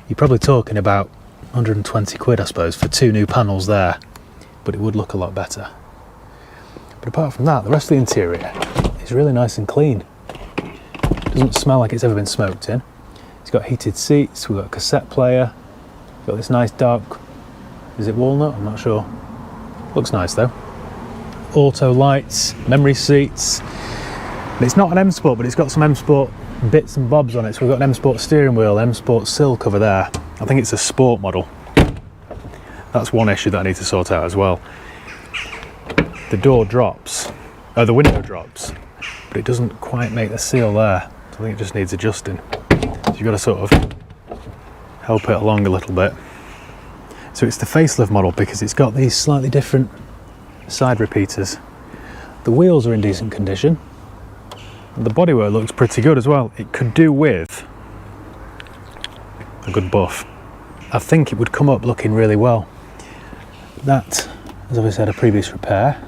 You're probably talking about 120 quid, I suppose, for 2 new panels there, but it would look a lot better. But apart from that, the rest of the interior is really nice and clean. Doesn't smell like it's ever been smoked in. It's got heated seats, we've got a cassette player, got this nice dark, is it walnut? I'm not sure. Looks nice though. Auto lights, memory seats. It's not an M Sport, but it's got some M Sport bits and bobs on it. So we've got an M Sport steering wheel, M Sport sill cover there. I think it's a sport model. That's one issue that I need to sort out as well. The door drops, the window drops, but it doesn't quite make the seal there. So I think it just needs adjusting. So you've got to sort of help it along a little bit. So it's the facelift model because it's got these slightly different side repeaters. The wheels are in decent condition. The bodywork looks pretty good as well. It could do with a good buff. I think it would come up looking really well. That has obviously had a previous repair.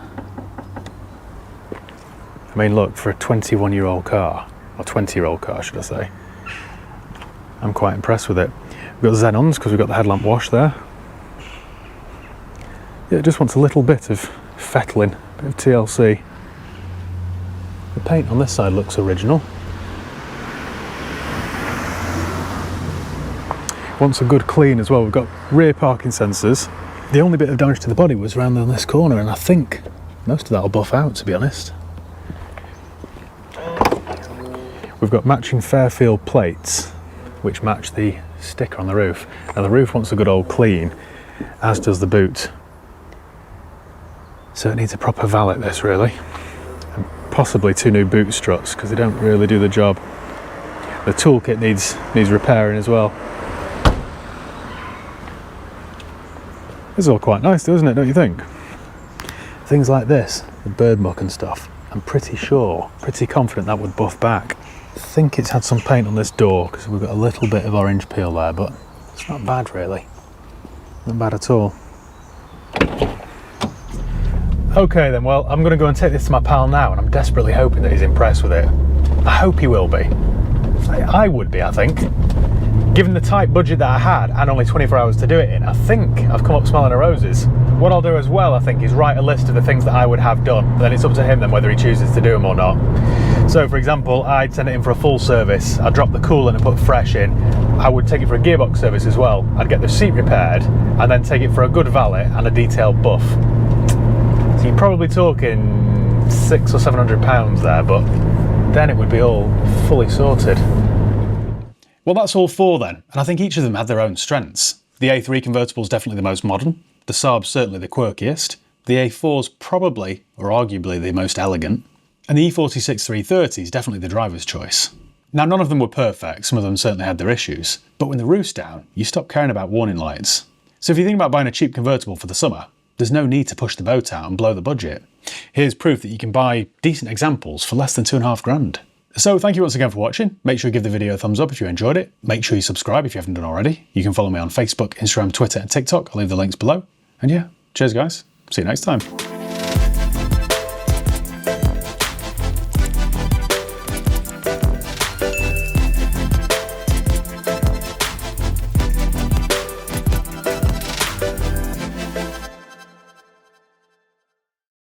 I mean, look, for a 21-year-old car, or 20-year-old car, should I say, I'm quite impressed with it. We've got Xenons because we've got the headlamp wash there. Yeah, it just wants a little bit of fettling, a bit of TLC. The paint on this side looks original. Wants a good clean as well. We've got rear parking sensors. The only bit of damage to the body was around on this corner, and I think most of that will buff out, to be honest. We've got matching Fairfield plates, which match the sticker on the roof. Now the roof wants a good old clean, as does the boot. So it needs a proper valet, this really. And possibly 2 new boot struts, because they don't really do the job. The toolkit needs repairing as well. This is all quite nice though, isn't it, don't you think? Things like this, the bird muck and stuff, I'm pretty confident that would buff back. I think it's had some paint on this door because we've got a little bit of orange peel there, but it's not bad really. Not bad at all. Okay then, well, I'm going to go and take this to my pal now, and I'm desperately hoping that he's impressed with it. I hope he will be. I would be, I think. Given the tight budget that I had and only 24 hours to do it in, I think I've come up smelling of roses. What I'll do as well, I think, is write a list of the things that I would have done. Then it's up to him then whether he chooses to do them or not. So for example, I'd send it in for a full service. I'd drop the coolant and put fresh in. I would take it for a gearbox service as well. I'd get the seat repaired and then take it for a good valet and a detailed buff. So you're probably talking £600 or £700 there, but then it would be all fully sorted. Well, that's all 4 then, and I think each of them had their own strengths. The A3 convertible is definitely the most modern, the Saab's certainly the quirkiest, the A4's probably, or arguably, the most elegant, and the E46 330 is definitely the driver's choice. Now, none of them were perfect, some of them certainly had their issues, but when the roof's down, you stop caring about warning lights. So if you think about buying a cheap convertible for the summer, there's no need to push the boat out and blow the budget. Here's proof that you can buy decent examples for less than £2.5 grand. So thank you once again for watching. Make sure you give the video a thumbs up if you enjoyed it. Make sure you subscribe if you haven't done already. You can follow me on Facebook, Instagram, Twitter and TikTok. I'll leave the links below. And yeah, Cheers guys, see you next time.